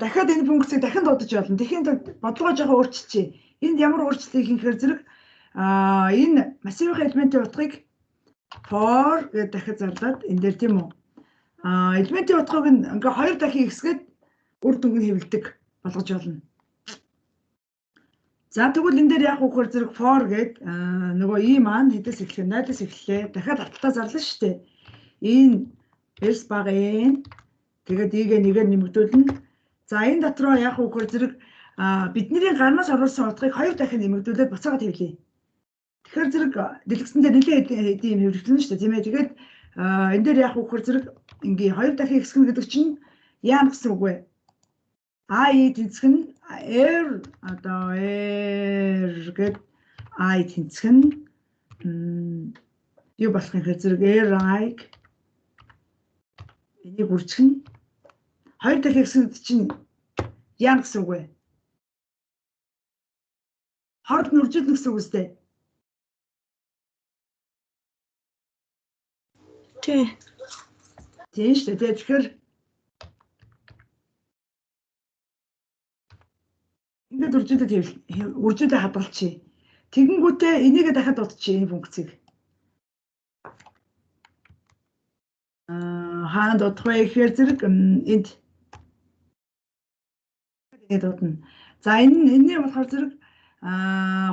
дахиад энэ функцийг дахин дуудаж болно. Тэхийн бодлогоо жоохон өөрчилчихье. Энд ямар өөрчлөлт хийхээр зэрэг энэ массивын элементийн утгыг for гэдэг дахиад зарлаад энэ дээр тийм үү. Элементийн утгыг ингээ 2 дахин ихсгээд үр дүнг нь хэвлэдэг болгож болно. За тэгвэл энэ дээр яг үхээр зэрэг for гээд нөгөө и маань хэдээс эхлэх, 0-аас эхэллээ. Дахиад алталтаа зарлаа шүү дээ. Энэ s баг n тэгээд игээ нэгээр нэмэгдүүлнэ. За энэ дотроо яг үхээр зэрэг бидний гарнаас оруулсан утгыг 2 дахин нэмэгдүүлээд буцаагаад хэвлэе. Тэгэхээр зэрэг дэлгэцэн дээр нэлээд хэдийн хэвлэгдэн шүү дээ тийм ээ. Тэгээд энэ дээр яг үхээр зэрэг ингээ 2 дахин ихсгэн гэдэг чинь яа гэсэн үг вэ? I тэнцэх нь r гэд I тэнцэх нь юу болох юм хэрэг зэрэг r энийг үржих нь 2 дахин ихсгэн чинь яа гэсэн үг вэ? Хорд нь үржүүлнэ гэсэн үг үстэй. Тийм шүү дээ. Тэгэхээр ингээд үржүүлээд хадгалчихъя. Тэгэнгүүтээ энийгээ дахиад дутчихъя энэ функцийг. Хаана дутах вэ гэхээр зэрэг энд ингээд дутна. За энэ болохоор зэрэг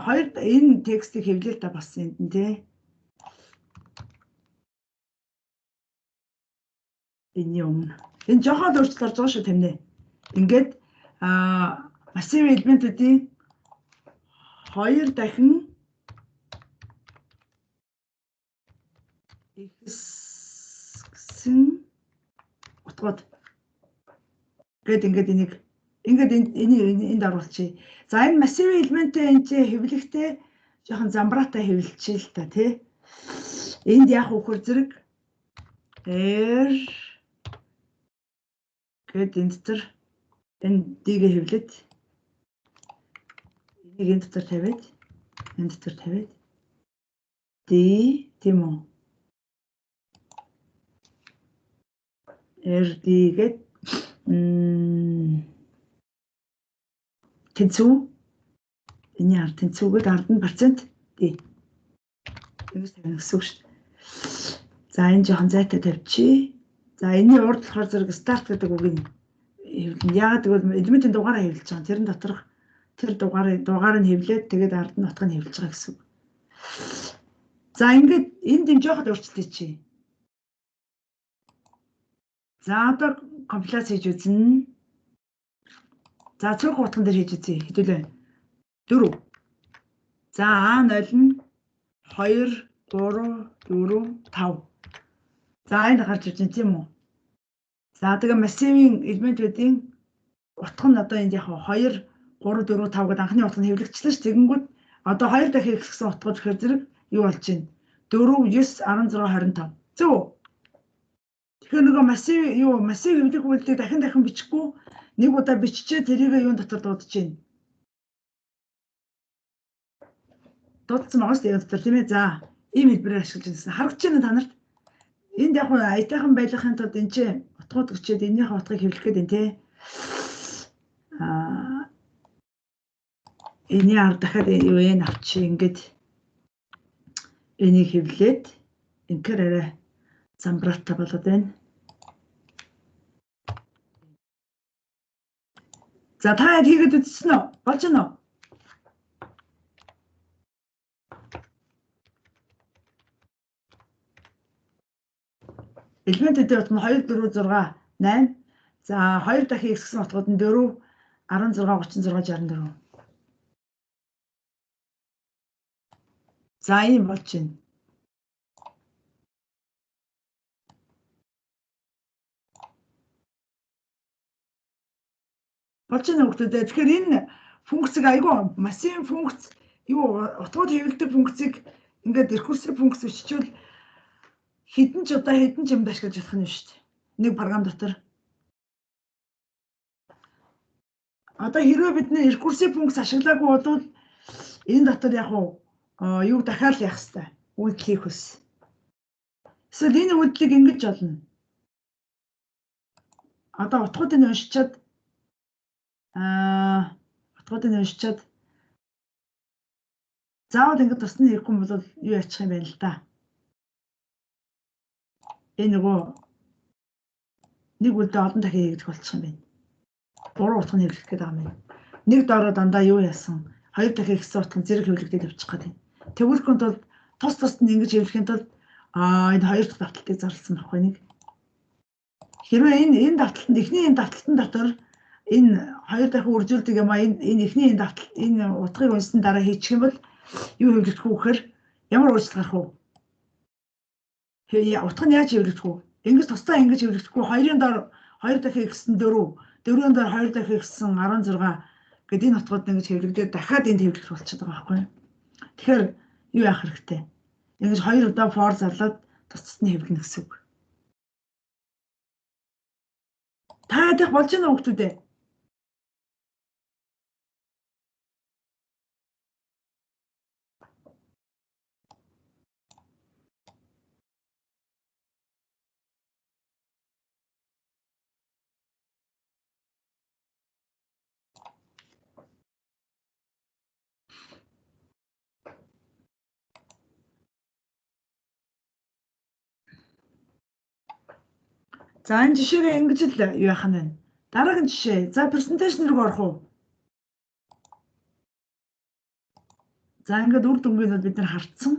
хоёр энэ текстийг хэвлээл та бас энд нь тий. Энэ юм. Энэ жоохон өөрчлөлт орж байгаа шүү тэмнэ. Ингээд массив элементүүдийн 2 дахин ихсэн утгууд гээд ингээд энийг оруулчихъя. За энэ массив элементээ энэ хэвлэхдээ жоохон замбраатай хэвлэлчихъя л та тий. Энд яг үхээр зэрэг r гээд энэ дотор энэ d-гээ хэвлээд энийг энэ дотор тавиад d тийм үү rd гээд тэнцүү энэ ард тэнцүүгээд ард нь процент d ингэж тавих гэсэн үг шүү дээ. За энэ жоохон зайтай тавьчих. За энэний урд болохоор зэрэг start гэдэг үгийг хэвлэн. Яагаад гэвэл элементийн дугаараа хэвлэж байгаа. Тэрэн доторх тэр дугаар нь хэвлээд тэгээд ард нь утга нь хэвлэж байгаа гэсэн үг. За ингээд энд энэ жоохот өөрчлөлт хийчихье. За одоо компиляц хийж үзнэ. За цөөх утган дээр хийж үзье. Хэдүүлээ. 4. За A0 нь 2 3 4 5. За энэ гарч ирж байна тийм үү? За тэгээ массивын элементүүдийн утга нь одоо энд яг 2 3 4 5 гэдэг анхны утга нь хэвлэгчлээ ш. Тэгэнгүүт одоо 2 дахин ихсэн утгууд гэхээр зэрэг юу болж байна? 4 9 16 25. Зөв үү? Тэгэхээр нөгөө массив хэвлэх үйлдэлийг дахин бичихгүй нэг удаа биччихээ тэрийг юун дотор дуудаж байна. Дуудсан байгаа ш. Тэгээд дотор тийм ээ. За ийм хэлбэрээр ашиглаж байна. Харагдаж байна та нарт? Энд яг аятайхан байлгахын тулд энэ чинь утгууд өчөөд энийхээ утгыг хэвлэх гээд байна те. Эний ард дахиад юу энэ авчи ингээд энийг хэвлээд ингээр арай замбраатай болоод байна. За та хийгээд үзсэн үү? Болж байна уу? Элементүүдийн утга нь 2 4 6 8. За 2 дахин ихссэн утгууд нь 4 16 36 64. За ийм болж байна. Болж байна хүүхдүүдээ. Тэгэхээр энэ функцийг айгүй массивын функц юу утгууд хэвлэдэг функцийг ингээд рекурсив функц биччихвэл хэдэн ч удаа хэдэн ч юмд ашиглаж болох нь шүү дээ. Нэг програм дотор. Одоо хэрвээ бид нэр рекурсив функц ашиглаагүй бол энэ дотор яг юу дахиад явах хэрэгтэй. Үйлдэл хийх хүс. Эсвэл энэ үйлдэлийг ингэж болно. Одоо утгуудыг уншичаад заавал ингэж тусна хийхгүй бол юу яачих юм бэ л да. Энэ нөгөө нэг үйлдэл олон дахин хийгдэх болчих юм байна. Буруу утга нь хэвлэх гээд байгаа юм байна. Нэг дороо дандаа юу яасан? Хоёр дахин ихсэн утга нь зэрэг хэвлэгдээд явчих гээд байна. Тэгвэл бол тус нь ингэж хэвлэхийн тулд энэ хоёр дахь давталтыг зарласан байхгүй нэг. Хэрвээ энэ давталтанд эхний энэ давталтын дотор энэ хоёр дахин үржүүлдэг юм энэ эхний энэ давталт энэ утгыг уншсан дараа хийчих юм бол юу хэвлэгдэх вэ гэхээр ямар уучлал гарах вэ? Утга нь яаж хэвлэгдэх вэ? Ингэж тусдаа ингэж хэвлэгдэхгүй хоёрын дор хоёр дахин ихсэн 4, 4-ийн дор хоёр дахин ихсэн 16 гэдэг энэ утгууд ингэж хэвлэгдээд дахиад энд хэвлэгдэх болчиход байгаа байхгүй юу? Тэгэхээр юу яах хэрэгтэй? Ингэж хоёр удаа for зарлаад тусцад нь хэвлэгнэ гэсэн үг. Та ядах болж байна уу хүүхдүүд ээ? За энэ жишээгээ ингэж л юу яах нь вэ? Дараагийн жишээ. За presentation руу орох уу? За ингээд үр дүнгийг бид нар хартсан.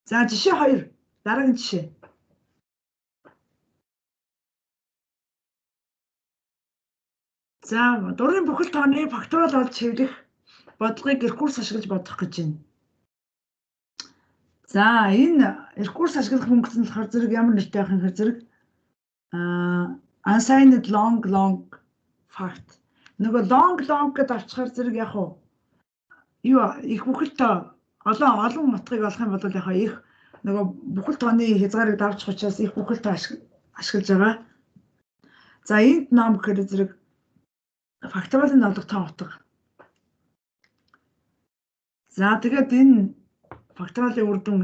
За жишээ 2. Дараагийн жишээ. За дурын бүхэл тооны факториал олж хэвлэх бодлогыг рекурс ашиглаж бодох гэж байна. За энэ рекурс ашиглах функц нь болохоор зэрэг ямар нэртэй байх юм хэрэг зэрэг unsigned long fact. Нөгөө long гэдээ авчихаар зэрэг яг юу их бүхэлдээ олон утгыг олох юм бол яг их нөгөө бүхэл тооны хязгаарыг давчих учраас их бүхэлдээ ашиглаж байгаа. За энд ном гэхээр зэрэг факториалын олох тоо утга. За тэгээд энэ факториалын үр дүн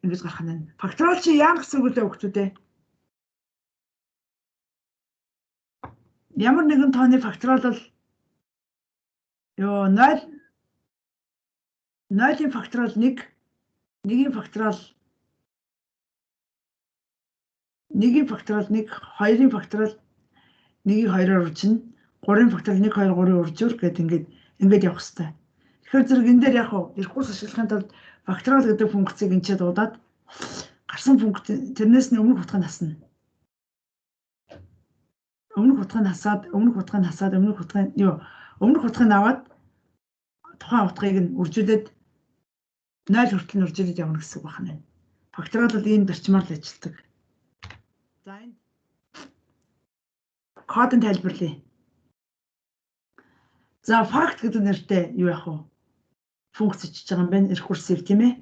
ингэж гарах нь байна. Факториал чи яа гэсэн үг вэ хүүхдүүд ээ? Ямар нэгэн тооны факториал бол 0-ийн факториал 1, 1-ийн факториал 1-ийн факториал 1, 2-ийн факториал 1-ийг 2-оор үржинэ, 3-ийн факториал 1, 2, 3-ийн үржүүр гэдэг ингээд явах хэрэгтэй. Тэгэхээр зэрэг энэ дээр яг рекурс ашиглахын тулд факториал гэдэг функцийг энчээ дуудаад гарсан функц тэрнээс нь өмнөх утгыг хасна. Өмнөх утгыг аваад тухайн утгыг нь үржүүлээд 0 хүртэл нь үржүүлээд явна гэсэн үг байна. Факториал бол ийм зарчмаар л ажилладаг. За энэ кодын тайлбарлая. За факт гэдэг нэртэй юу яах вэ? Функц ичж байгаа юм байна. Рекурсив тийм ээ.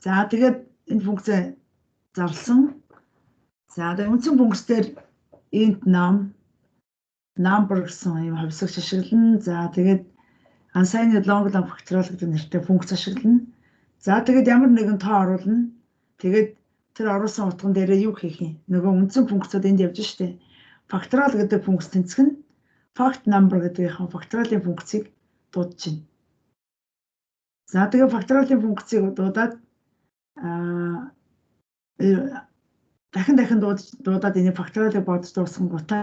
За тэгээд энэ функцээ зарласан. За тэгээд үндсэн функц дээр int number гэсэн юм хавьсагч ашиглана. За тэгээд unsigned long factorial гэдэг нэртэй функц ашиглана. За тэгээд ямар нэгэн тоо оруулна. Тэгээд тэр оруулсан утган дээрээ юу хийх юм? Нөгөө үндсэн функцууд энд явж штэ. Factorial гэдэг функц тэнцгэн fact number гэдэг факториалын функцийг дуудаж байна. За тэгээ факториалын функцийг дуудаад дахин дуудаад энэ факториалыг бодож дуусган гутаа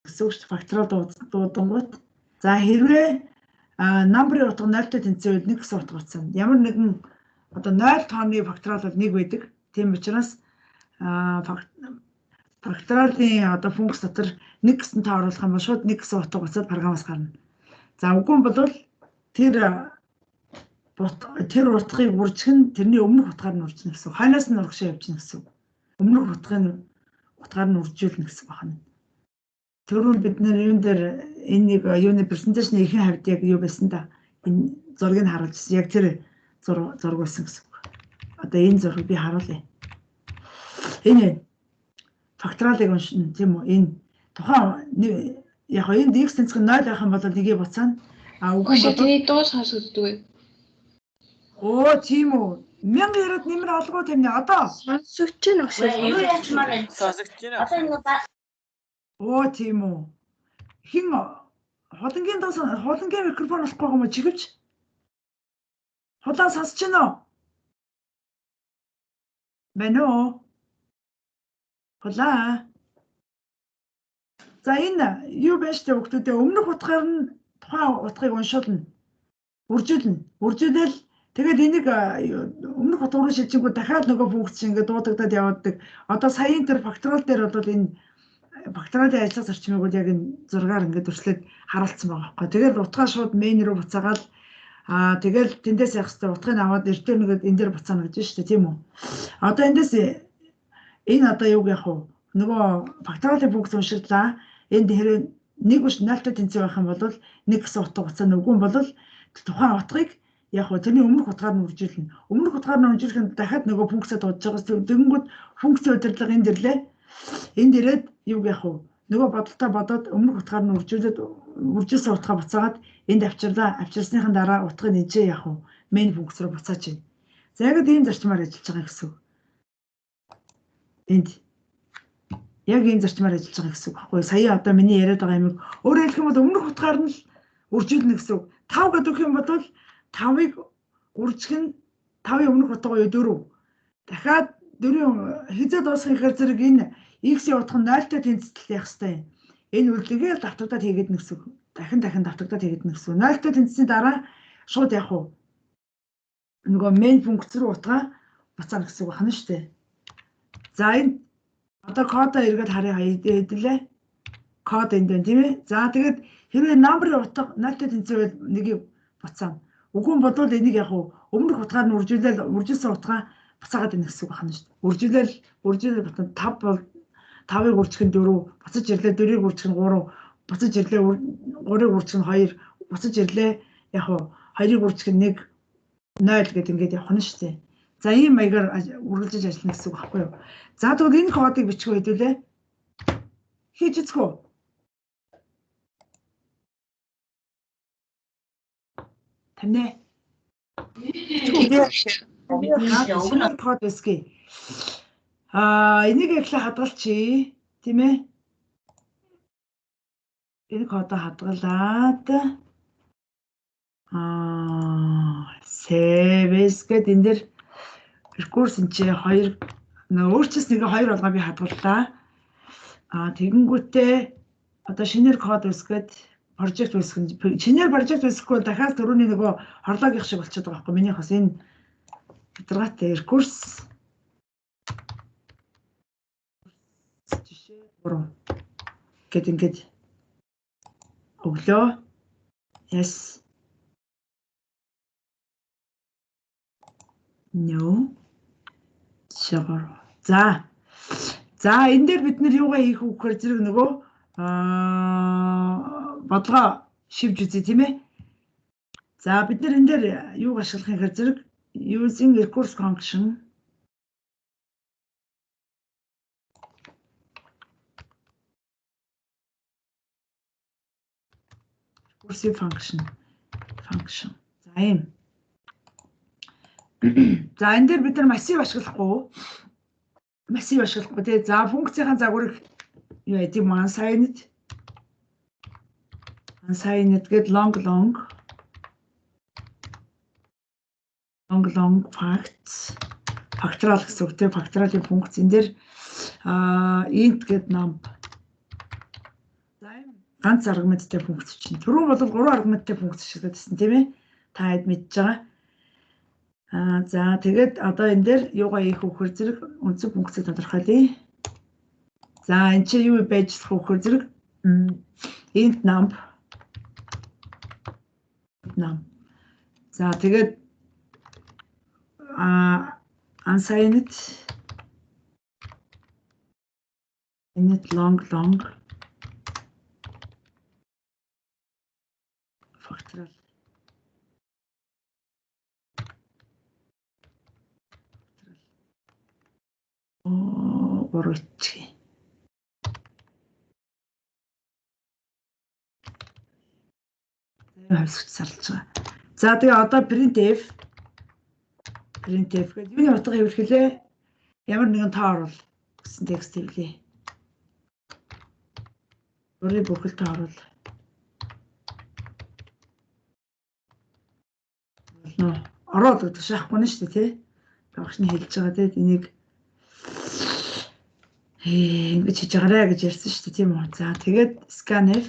гэсэн факториал дуудангууд за хэрвээ number-ийн утга 0-тэй тэнцвэрд 1 гэсэн утга утсан. Ямар нэгэн одоо 0 тооны факториал бол 1 байдаг. Тийм учраас факториалын одоо функц дотор 1 гэсэн тоо оруулах юм бол шууд 1 гэсэн утга уцаад програмаас гарна. За үгүй бол тэр тэр утгыг үржих нь тэрний өмнөх утгаар нь үржих гэсэн. Хойноос нь урагшаа явж гэсэн. Өмнөх утгаар нь үржүүлнэ гэсэн байна. Төрөөр бид нэр юун дээр энэ нэг юуны презентацийн ихэнх хавьд яг юу байсан да. Энэ зургийг харуулж яг тэр зураг байсан гэсэн. Одоо энэ зургийг би харуулъя. Энэ факторалыг уншина тийм үү? Энэ тухайн яг энэ x тэнцэх 0 байх юм бол нэгийг буцаана. Үгүй Тэний дуу сонсогддог. Оо тийм үү. 1000 яриад нэмэр олгоо тэмнэ одоо. Сонсогч нь өгшөө. Сонсогч байна. Оо тийм үү. Хин хулангийн микрофон болохгүй юм чигэвч. Хулаа сонсож байна уу? Мэнэ. Хулаа. За энэ юу байж тэ хөлтөдөө өмнөх утгаар нь тухайн утгыг уншуулна. Үржүүлэл тэгээд энийг өмнөх утгаар руу шилжингүү дахиад нөгөө функц ингээд дуудагдаад явдаг. Одоо саяын тэр факторал дээр бол энэ факторалын ажлын зарчмыг бол яг энэ зургаар ингээд өрслөөд харуулсан байгаа байхгүй. Тэгээд утгаа шууд main руу буцаагаад тэгэл тэндээс явах хэрэгтэй утгыг аваад эртөө нэгэд энэ дээр буцаана гэж байна шүү дээ тийм үү. Одоо эндээс энэ одоо юу гэх вэ? Нөгөө факторалын функц уншиглаа. Энд хэрэг нэг биш 0-тай тэнцээ байх юм бол нэг гэсэн утга буцаана. Үгүй юм бол тухайн утгыг яг хөө тэрний өмнөх утгаар нь үржүүлнэ. Өмнөх утгаар нь үржүүлэхэд дахиад нөгөө функцэд дуудаж байгаа. Тэгэнгүүт функцийн удирдлага энд ирлээ. Энд ирээд юу гэх вэ? Нөгөө бодолтой бодоод өмнөх утгаар нь үржүүлсэн утгаа буцаагаад энд авчирлаа. Авчирсныхан дараа утгыг нижээ яг хөө main функц руу буцааж байна. За яг ийм зарчмаар ажиллаж байгаа гэсэн үг. Энд яг ийм зарчмаар ажиллаж байгаа гэсэн үг байхгүй. Сая одоо миний яриад байгаа юм өөрөөр хэлэх юм бол өмнөх утгаар нь л үржүүлнэ гэсэн үг. 5 гэдэг юм бол 5-ыг үржих нь 5-ын өмнөх утга буюу 4. Дахиад 4 хизээ дуусгах гэхээр зэрэг энэ x-ийн утга нь 0-тай тэнцэлтэй явах хэрэгтэй. Энэ үйлдэлгээ давтагдаад хийгээд нэг гэсэн үг. Дахин давтагдаад хийгээд нэг гэсэн үг. 0-тай тэнцсэний дараа шууд явах уу? Нөгөө main функц руу утгаа буцаана гэсэн үг байна шүү дээ. За энэ одоо кодоо эргээд харъя хэдэлээ. Код энд байна тийм ээ. За тэгээд хэрвээ number-ын утга 0-тай тэнцээвэл нэгийг буцаана. Үгүй юм бол энийг яг өмнөх утгаар нь үржүүлсэн утгаа буцаагаад байна гэсэн үг байна шүү дээ. Үржүүлэл батан 5 бол 5-ыг үржих нь 4, буцаж ирлээ 4-ыг үржих нь 3, буцаж ирлээ 3-ыг үржих нь 2, буцаж ирлээ яг 2-ыг үржих нь 1 0 гэдэг ингээд явах нь шүү дээ. За ийм маягаар үргэлжлэж ажиллана гэсэн үг байхгүй юу? За тэгвэл энэ кодыг бичих хэдүүлээ. Хийж үзэх үү? Танэ. Код үсгий. Энийг ихлэ хадгалчихъя. Тийм ээ. Энэ кодоо хадгалаад service гэдэг энэ дэр рекурс энэ 2 өөрчлөс нэг 2 болгоо би хадгаллаа. Тэгэнгүүтээ одоо шинээр код үсгээд project үсгэн шинээр project үсгэхгүй дахиад түрүүний нөгөө хорлогийнх шиг болчиход байгаа байхгүй миний хас энэ хадгалгаатай рекурс жишээ 3 гэдэг ингээд өглөө yes no шавар. За энэ дээр бид нэр юугаа хийх вэ гэхээр зэрэг нөгөө бодлого шивж үзье тийм ээ. За бид нэр энэ дээр юуг ашиглах юм гэхээр зэрэг using recurse function recursive function. За ийм. За энэ дээр бид нар массив ашиглахгүй. Тэгээ за функцийн загварыг юу гэдэг юм unsigned гээд long facts factorial гэсэн үг тийм factorial-ийн функц энэ дээр int гээд numb. За энэ ганц аргументтай функц чинь. Түрүүн бол 3 аргументтай функц ашиглагдсан тийм ээ. Та хэд мэдж байгаа. За тэгээд одоо энэ дээр юугаа хийх вэ гэхээр зэрэг үндсэн функцийг тодорхойлъё. За энэ чинь юу байж болох вэ гэхээр зэрэг int numb. За тэгээд unsigned init long factorial урууч. Хавсагч сарлж байгаа. За тэгээ одоо printf гэдэг юуны утга хэвлэлээ? Ямар нэгэн тоо оруул гэсэн текст хэвлэе. Өөрийн бүхэл тоо оруул. Ороод гэдэг шахахгүй нь шүү дээ тий. Багш нь хэлж байгаа тий энийг ингэж хийж байгаарэ гэж ярьсан шүү дээ тийм үү. За тэгээд scanf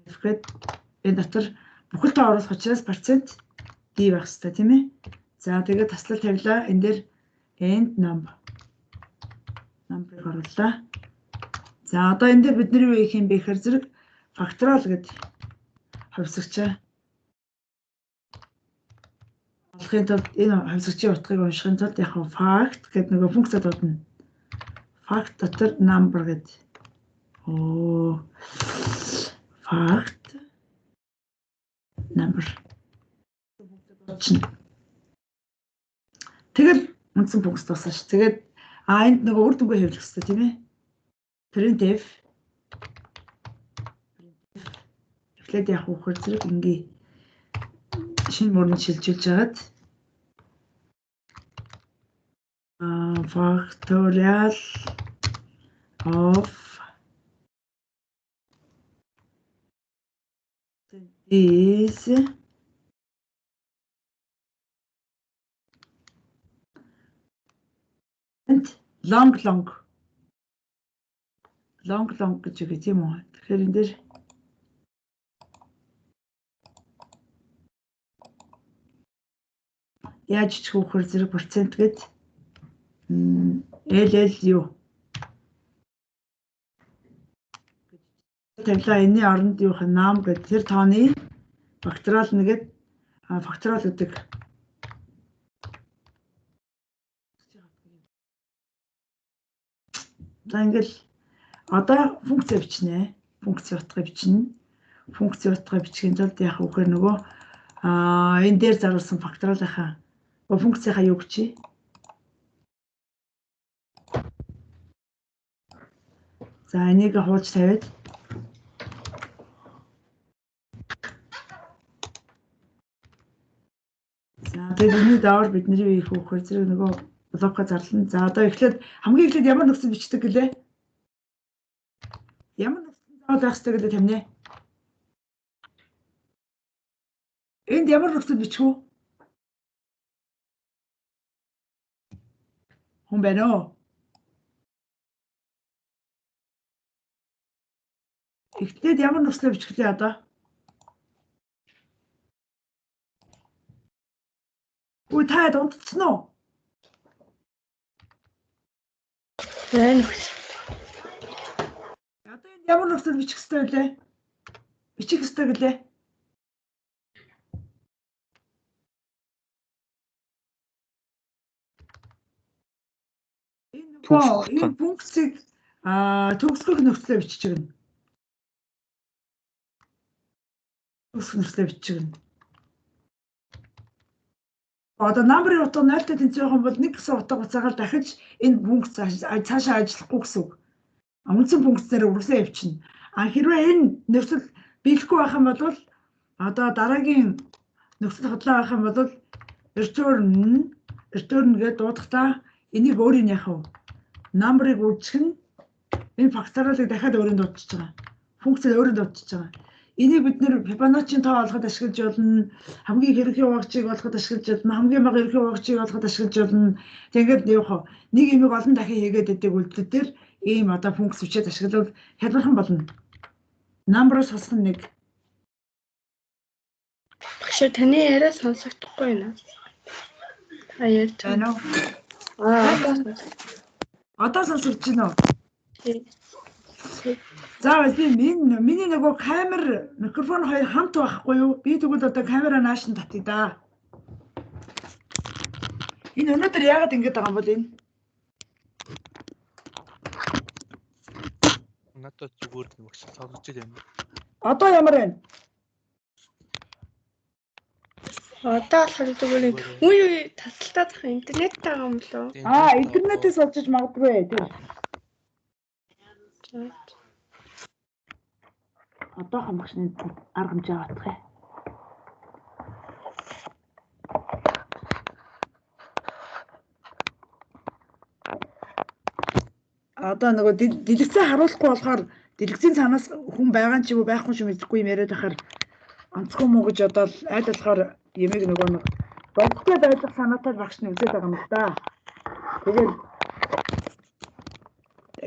гэхэд энэ дотор бүхэл тоо оруулах учраас процент d байх хэрэгтэй тийм ээ. За тэгээд таслал тавилаа. Энэ дээр end number-ыг оруулаа. За одоо энэ дээр бидний юу хийх юм бэ гэхээр зэрэг factorial гэдэг хавсагчаа олохын тулд энэ хавсагчийн утгыг уншихын тулд яг fact гэдэг нэг функц дуудана. Fact дотор number гэдэг. Fact number. Тэгэл үндсэн функц тусаа ш. Тэгээд энд нэг үр дүнгээ хэвлэх хэрэгтэй тийм ээ. Printf эхлээд яг үхэр зэрэг ингээ шинэ мөрөнд шилжүүлж хагаад factorial of is and long гэж үгүй тийм үү. Тэгэхээр энэ дээр яаж ч хөөхөр зэрэг процент гээд LLU тавилаа энэний оронд юу хэ нам гэдэг тэр тооны factorial нэгэд factorial гэдэг за ингээл одоо функц бичнэ. Функц утгыг бичнэ. Функц утгыг бичихын тулд яг үхээр нөгөө энэ дээр заруулсан factorial-ийнхаа функцийнхаа юу гэж за энийг хуулж тавиад за тэгээд энэ даавар бидний юу хийх вэ гэхээр зэрэг нөгөө блокка зарлана. За одоо хамгийн эхлээд ямар нөхцөл бичдэг гэлээ? Ямар нөхцөл заавал байх хэрэгтэй гэлээ тамнэ? Энд ямар нөхцөл бичих вэ? Хүн байна уу? Эхлээд ямар нөхцөл бичих лээ одоо? Үгүй та дундцсан уу? Одоо энэ ямар нөхцөл бичих ёстой вэ? Бичих ёстой гэлээ. Энэ функцийг төгсгөх нөхцөлөөр бичиж гэнэ. Төгсгөх нөхцөлөөр бичиж гэнэ. Одоо number-ийн утга 0-тэй тэнцвэх юм бол 1 гэсэн утга буцаагаад дахиж энэ функц цаашаа ажиллахгүй гэсэн үг. Үндсэн функцээр үргэлжлэн явчихна. Хэрвээ энэ нөхцөл биелэхгүй байх юм бол одоо дараагийн нөхцөл хотлоо байх юм бол return гэдэг дуудахтаа энийг өөрийн яах вэ? Number-ыг үүсгэх нь энэ factorial-ыг дахиад өөрөнд дуудчихж байгаа. Функцээр өөрөнд дуудчихж байгаа. Энийг бид нэр Fibonacci тоо олоход ашиглаж болно. Хамгийн хэрхэн хуваагчийг олоход ашиглаж болно. Хамгийн бага хэрхэн хуваагчийг олоход ашиглаж болно. Тэгээд яг нэг юмыг олон дахин хийгээд идэг үйлдэл дээр ийм одоо функц бичээд ашиглавал хялбархан болно. Number-ос сонсох нэг. Багш таны яриа сонсогдохгүй байна. Та ярьж байна уу? Одоо сонсогдож байна уу? Тий. За миний нөгөө камер микрофон хоёр хамт байхгүй юу? Би тэгвэл одоо камера нааш нь татъя да. Энэ өнөөдөр яагаад ингэж байгаа юм бол энэ? Надад зүгээр нэг сонсож байна. Одоо ямар байна? Одоо болохоор зүгээр үе тасалдаад интернет байгаа юм лөө. Интернетээс олж магадгүй тэр. Одоо хамгчны арга хэмжээ авах юм. Одоо нөгөө дэлгэцээ харуулахгүй болохоор дэлгэцийн цаанаас хүн байгаа ч юу байхгүй ч мэдэхгүй юм яриад байхаар онцгүй муу гэж одоо аль болохоор ямиг нөгөө нэг бодтой байх санаатай багш нь үзээд байгаа юм л да. Тэгээд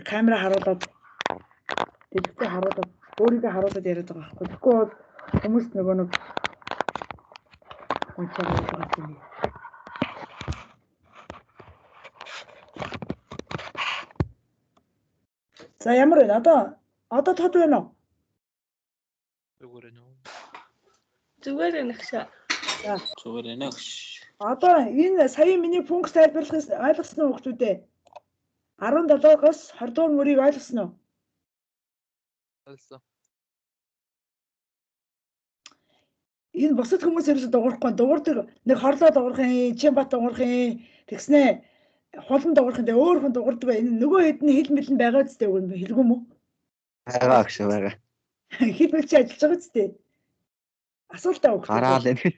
камера харуулад дэлгэцээ харуулад өөрийгөө харуулад яриад байгаа байхгүй. Тэгэхгүй бол хүмүүс нөгөө нэг унцаад байгаа юм. За ямар вэ? Одоо тод байна уу? Зүгээр нөө. Зүгээр нэгшээ. Зүгээр нэ. Одоо энэ сая миний функц тайлбарлахыг ойлгосон уу хүмүүстээ? 17-оос 20 дугаар мөрийг ойлгосон уу? Ойлгосон. Энэ бусад хүмүүс ерөөсөд дуурахгүй дуурдаг нэг хорлоо дуурах юм, Чимбат дуурах юм, тэгснэ хулан дуурах юм, өөр хүн дуурдаг. Энэ нөгөө хэдний хил мэлэн байгаа зүтэй үгүй хэлгүй мүү? Байгаа гэж байгаа. Хил мэл чи ажиллаж байгаа зүтэй. Асуултаа өгөх. Гараал энэ.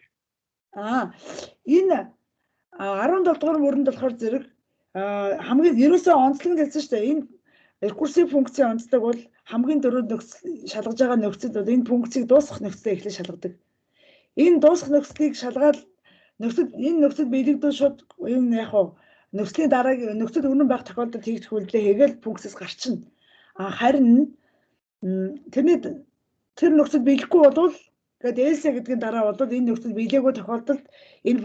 Энэ 17 дугаар мөрөнд болохоор зэрэг хамгийн ерөөсөө онцлог хэлсэн шүү дээ. Энэ рекурсив функцийн онцлог бол хамгийн дөрөв шалгаж байгаа нөхцөл бол энэ функцийг дуусгах нөхцөлөө эхлээд шалгадаг. Энэ дуусгах нөхцөлийг шалгаад энэ нөхцөл биелэгдэл шууд энэ яг хуу нөхцөлийн дараагийн нөхцөл өмнө байх тохиолдолд хийгдэх үйлдэлээ хийгээл функцээс гарчна. Харин тэр нөхцөл биелэхгүй бол гэдэг else гэдгийн дараа бол энэ нөхцөл биелээгүй тохиолдолд энэ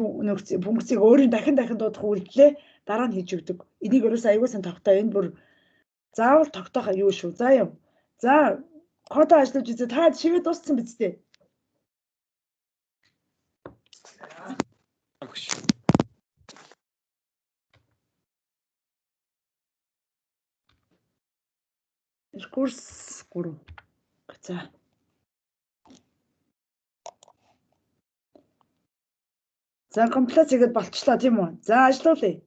функцийг өөрийн дахин дуудах үйлдэлээ дараа нь хийж өгдөг. Энийг ерөөсөө аягүй сан тогтоо энэ бүр заавал тогтоох юу шүү. За юм. За кодоо ажиллаж үзээ. Та шивээ дууссан биз дээ? Курс 3. За. За комплект хийгээд болчихлоо тийм үү? За ажиллуулъя.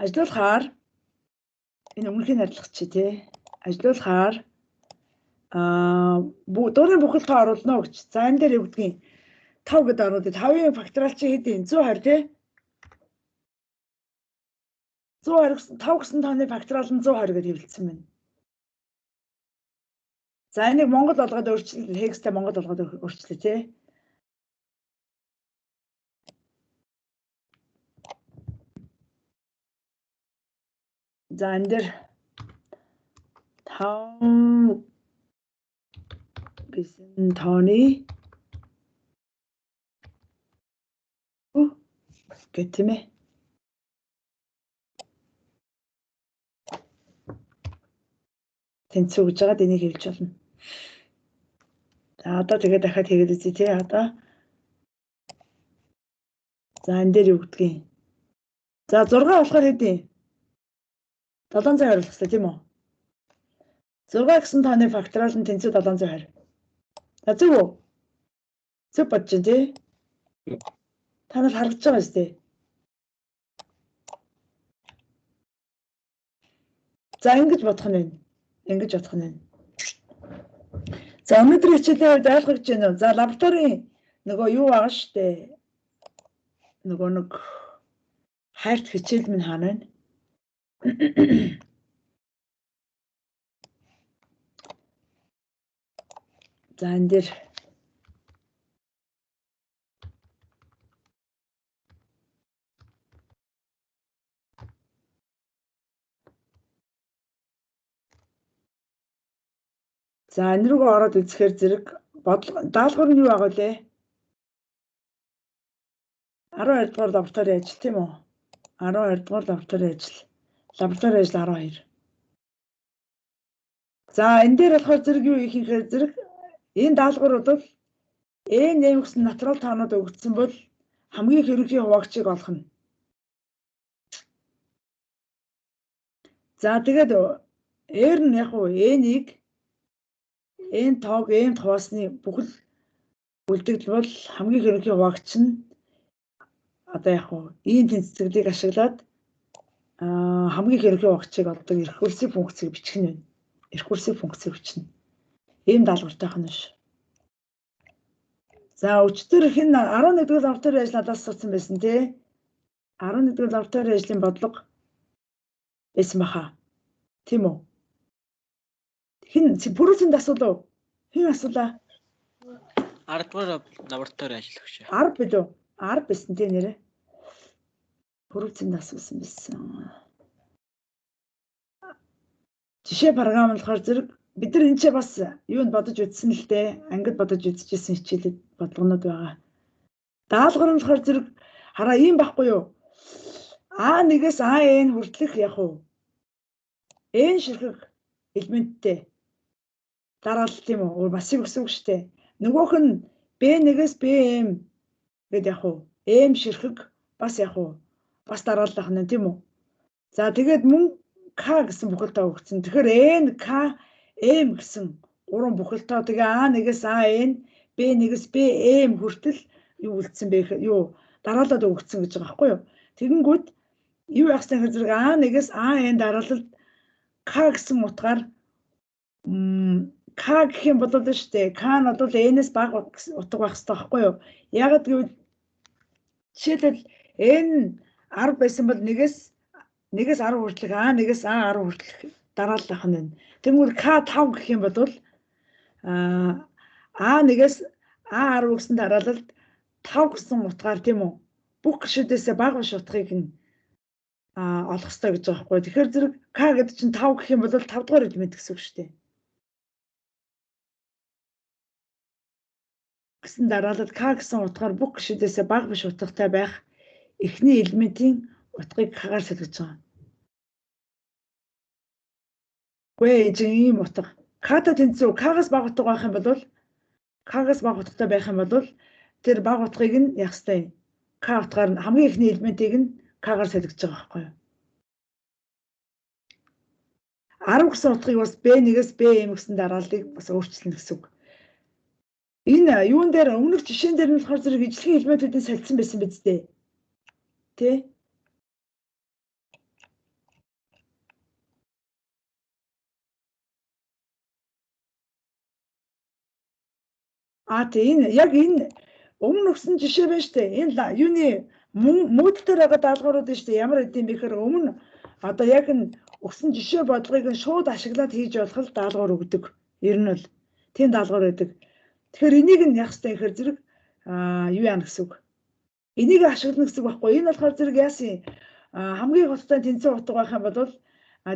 Ажиллуулахаар энэ өмнөхийн арилгач чи тий. Ажиллуулахаар дуурын бүхэл тоо оруулна уу гэж. За энэ дээр юу гэдгийг 5 гэдэг оруулъя. 5-ын факториал чи хэд вэ? 120 тий. 120 5 гэсэн тооны факториал нь 120 гэж хэвлэлсэн байна. За энийг Монгол болгоод өөрчлөлт хекстэй Монгол болгоод өөрчлөлөө тий. За энэ дээр 5 гэсэн тооны гэтэмэ. Тэнцүү гэж байгаа энийг хэлж болно. За одоо тэгээд дахиад хийгээд үзье тий одоо. За энэ дээр юу гэдгийг. За 6 болохоор хэдий? 720 оруулах тийм үү? 6 гэсэн тооны факториал нь тэнцүү 720. За зөв үү? Зөв бодож байна тий? Та нар харагдаж байгаа шүү дээ. За ингэж бодох нь байна. Ингэж бодох нь байна. За өнөөдрийн хичээлийн үед ойлгож байна уу? За лабораторийн нөгөө юу байгаа шүү дээ. Нөгөө нэг хайрт хичээл минь хаана байна? За энэ дээр за энэ рүүгээ ороод үзэхээр зэрэг даалгавар нь юу байгаа вэ? 12 дугаар лабораторийн ажил тийм үү? 12 дугаар лабораторийн ажил. Лабораторийн ажил 12. За энэ дээр болохоор зэрэг юу их ихээр зэрэг энэ даалгавар бол N нэмэгсэн натурал тоонууд өгөгдсөн бол хамгийн хэрэгний хуваагчийг олох нь. За тэгээд R нь яг уу N-ийг N тоог N хуваасны бүхэл үлдэгдэл бол хамгийн хэрэгний хуваагч нь одоо яг уу ийм тэнцвэрлийг ашиглаад хамгийн хэрэгний хуваагчийг олдог рекурсив функцийг бичих нь байна. Рекурсив функцийг бичнэ. Ийм даалгавартайх нь биш. За өчтөр хин 11-р лабораторийн ажил надаас асуусан байсан тий. 11-р лабораторийн ажлын бодлого байсан баха. Тийм үү? Хин бүрэлдэхүүн асуулаа. Хин асуулаа? 10-р лаборатори ажиллагч. 10 билүү? 10 байсан тий нэрэ. Бүрэлдэхүүн асуусан байсан. Жишээ програм болохоор зэрэг бид нар энэ ч бас юунд бодож үзсэн л дээ. Ангид бодож үзчихсэн хичээлүүд бодлогонууд байгаа. Даалгавар нь болохоор зэрэг хараа ийм байхгүй юу? A1-ээс AN хүртэлх яг уу N ширхэг элементтэй дараалал тийм үү? Массив гэсэн үг шүү дээ. Нөгөөх нь B1-ээс BM гэдэг яг уу M ширхэг бас яг уу бас дараалах нь тийм үү? За тэгээд мөн K гэсэн бүхэлдээ өгсөн. Тэгэхээр N, K, M гэсэн гурван бүхэлдээ тэгээ A1-ээс AN, B1-ээс BM хүртэл юу үлдсэн бэ? Юу дараалаад өгсөн гэж байгаа байхгүй юу? Тэгэнгүүт юу яах вэ гэхээр зэрэг A1-ээс AN дараалалд K гэсэн утгаар K гэх юм бол шүү дээ. K нь бол N-ээс бага утга байх хэрэгтэй байхгүй юу? Яг гэвэл жишээлбэл N 10 байсан бол 1-ээс 10 хүртэлх A1-ээс A10 хүртэлх дараалах нь байна. Тэгвэл K5 гэх юм бол A1-ээс A10 гэсэн дараалалд 5 гэсэн утгаар тийм үү? Бүх гишүүдээсээ бага биш утгыг нь олох хэрэгтэй гэж байгаа байхгүй. Тэгэхээр зэрэг K гэдэг чинь 5 гэх юм бол 5 дугаар элемент гэсэн үг шүү дээ. Гэсэн дараалал K гэсэн утгаар бүх гишүүдээсээ бага биш утгатай байх эхний элементийн утгыг K-гаар солигдож байгаа. Гэхдээ ийм утга K-тай тэнцүү K-гаас бага утга байх юм бол K-гаас бага утгатай байх юм бол тэр бага утгыг нь яах ёстой. K утгаар нь хамгийн эхний элементийг нь K-гаар солигдож байгаа байхгүй юу? 10 гэсэн утгыг бас B1-ээс BM гэсэн дарааллыг бас өөрчилнө гэсэн үг. Энэ юун дээр өмнөх жишээн дээр нь болохоор зэрэг ижлэгийн элементүүдийн солилцсон байсан биз дээ. Тэ? Энэ яг энэ өмнө өгсөн жишээ байна шүү дээ. Энэ юуны мөдөлтөр байгаа даалгаврууд шүү дээ. Ямар гэдэм бэ гэхээр өмнө одоо яг нь өгсөн жишээ бодлогыг нь шууд ашиглаад хийж болох даалгавар өгдөг. Ер нь бол тийм даалгавар байдаг. Тэгэхээр энийг нь яах вэ гэхээр зэрэг юу яана гэсэн үг. Энийг ашиглана гэсэн үг байхгүй. Энэ болохоор зэрэг яасан хамгийн хоттой тэнцээ утга байх юм бол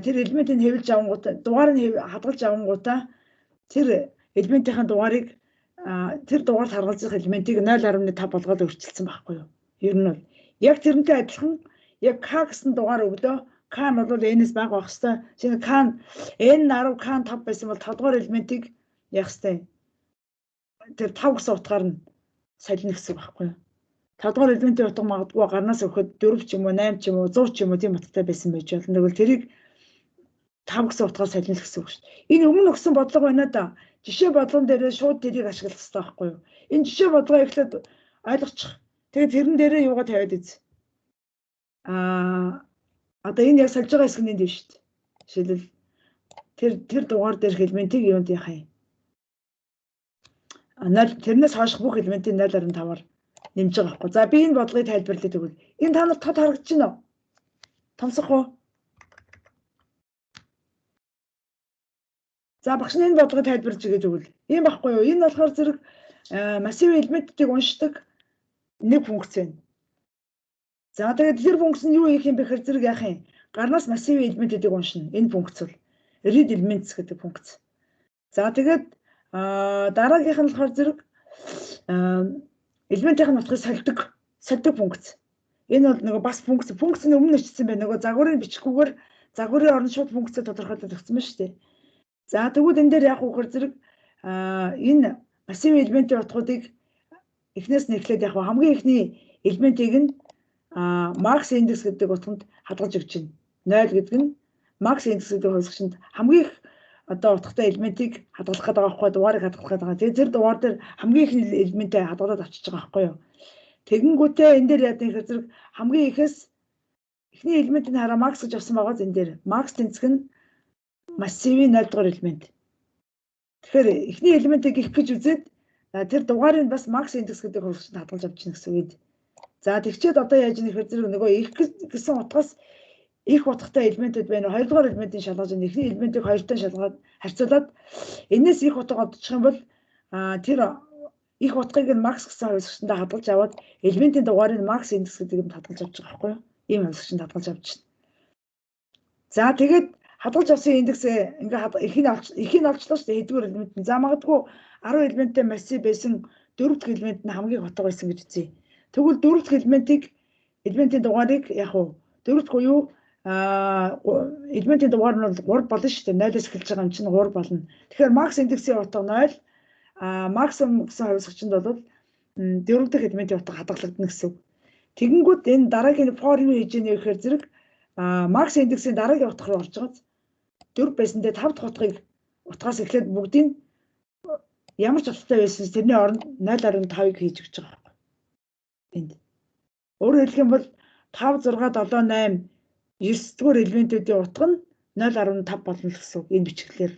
тэр элементийг хэвлж авангуудаа дугаар нь хадгалж авангуудаа тэр элементийн дугаарыг тэр дугаард харгалзах элементийг 0.5 болгоод өөрчилсөн байхгүй юу? Ер нь бол яг тэрнтэй адилхан яг K гэсэн дугаар өглөө K нь бол N-ээс бага байх хэвээр. Шинэ K N10 K5 байсан бол 5 дугаар элементийг яах хэвээр. Тэр 5 гэсэн утгаар нь солино гэсэн үг байхгүй юу? 5 дугаар элементийн утга магадгүй гарнаас өгөхөд 4 ч юм уу 8 ч юм уу 100 ч юм уу тийм утгатай байсан байж болно. Тэгвэл тэрийг 5 гэсэн утгаар солино гэсэн үг шүү дээ. Энэ өмнө өгсөн бодлого байна да. Жишээ бодлогон дээр шууд тэрийг ашиглах хэрэгтэй байхгүй юу? Энэ жишээ бодлогоо эхлээд ойлгочих. Тэгээд тэрэн дээрээ юугаа тавиад үз. Одоо энэ яг сольж байгаа хэсэг нь энэ шүү дээ. Жишээлбэл тэр дугаар дээрх элементийг юунд яах юм? Тэрнээс хойших бүх элементийг 0.5-аар нэмж байгаа байхгүй. За би энэ бодлогыг тайлбарлая тэгвэл энэ та нарт тод харагдаж байна уу? Томсох уу? За багш нь энэ бодлогыг тайлбарлаж өгөөж өгвөл ийм байхгүй юу? Энэ болохоор зэрэг массив элементүүдийг уншдаг нэг функц байна. За тэгээд тэр функц нь юу хийх юм бэ гэхээр зэрэг яах юм? Гарнаас массив элементүүдийг уншина. Энэ функц бол read elements гэдэг функц. За тэгээд дараагийнх нь болохоор зэрэг элементийн утгыг сольдог функц. Энэ бол нөгөө бас функц нь өмнө өчсөн байна. Нөгөө загварыг бичихгүйгээр загварын орон шууд функцээ тодорхойлоод өгсөн байна шүү дээ. За тэгвэл энэ дээр яг үгээр зэрэг энэ массив элементийн утгуудыг эхнээс нь эхлээд яг хамгийн эхний элементийг нь Маркс индекс гэдэг утганд хадгалж өгч байна. 0 гэдэг нь Маркс индекс гэдэг хувьсгалчинд хамгийн их одоо утгатай элементийг хадгалах гэдэг байгаа байхгүй дугаарыг хадгалах гэдэг байгаа. Тэгээд тэр дугаар дээр хамгийн их элементээ хадгалаад авчиж байгаа байхгүй юу. Тэгэнгүүтээ энэ дээр яа гэхээр зэрэг хамгийн ихэс эхний элементийг хараа Маркс гэж авсан байгаа энэ дээр. Маркс тэнцэх нь массивын 0 дугаар элемент. Тэгэхээр эхний элементийг их гэж үзээд тэр дугаарыг бас Маркс индекс гэдэг хувьсгалчинд хадгалж авч чинь гэсэн үг. За тэгчээд одоо яаж нэхэр зэрэг нөгөө их гэсэн утгаас их утгатай элементүүд байна. Хоёрдугаар элементийн шалгаж байгаа. Эхний элементийг хоёртой шалгаад харьцуулаад энэс их утга одчих юм бол тэр их утгыг нь Маркс гэсэн хувьсгалчинд хадгалж аваад элементийн дугаарыг Маркс индекс гэдэг юм хадгалж авч байгаа байхгүй юу? Ийм хувьсгалчинд хадгалж авч байна. За тэгээд хадгалж авсан индексээ ингээ ихийг олчлоо шүү дээ хэдгээр элемент нь. За магадгүй 10 элементтэй массив байсан 4 дахь элемент нь хамгийн утга байсан гэж үзье. Тэгвэл 4 дахь элементийн дугаарыг яг уу 4 дахь уу элементийн дугаар нь бол 3 болно шүү дээ. 0-оос эхэлж байгаа юм чинь 3 болно. Тэгэхээр Маркс индексийн утга 0 Маркс гэсэн хувьсгалчинд бол 4 дахь элементийн утга хадгалагдана гэсэн үг. Тэгэнгүүт энэ дараагийн for юу хийж ийнэ гэхээр зэрэг Маркс индексийн дараагийн утга руу орж байгаа. 4 байсан дээр 5 дахь утгыг утгаас эхлээд бүгдийг ямар ч утгатай байсан тэрний оронд 0.5-ыг хийж өгч байгаа. Энд. Өөрөөр хэлэх юм бол 5 6 7 8 9 дугаар элементүүдийн утга нь 0.5 болно гэсэн үг. Энэ бичгэлээр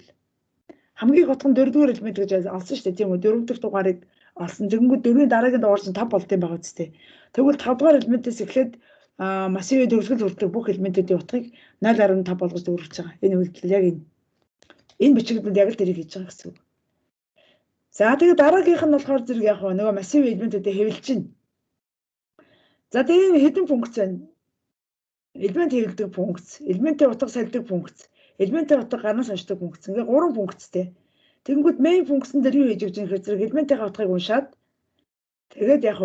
хамгийн их утга нь 4 дугаар элемент гэж олсон шүү дээ. Тийм үү? 4 дахь дугаарыг олсон. Тэгэнгүүт 4-ийн дараагийн дугаар чинь 5 болт юм байгаа үстэй. Тэгвэл 5 дугаар элементээс эхлээд массивын дөрвөлгөл хүртэх бүх элементүүдийн утгыг 0.5 болгож өөрчилж байгаа. Энэ үйлдэл яг энэ бичгэлд яг л тэрийг хийж байгаа гэсэн үг. За тэгээд дараагийнх нь болохоор зэрэг яг нөгөө массивын элементүүдэд хэвлэж чинь. За тэгээд хэдэн функц байна? Элемент хэвлэдэг функц, элементийн утга сольдог функц, элементийн утга гарнаас уншдаг функц. Ингээ 3 функцтэй. Тэгэнгүүт main функцэн дээр юу хийж өгч байгаа хэрэг элементийн утгыг уншаад тэгээд яг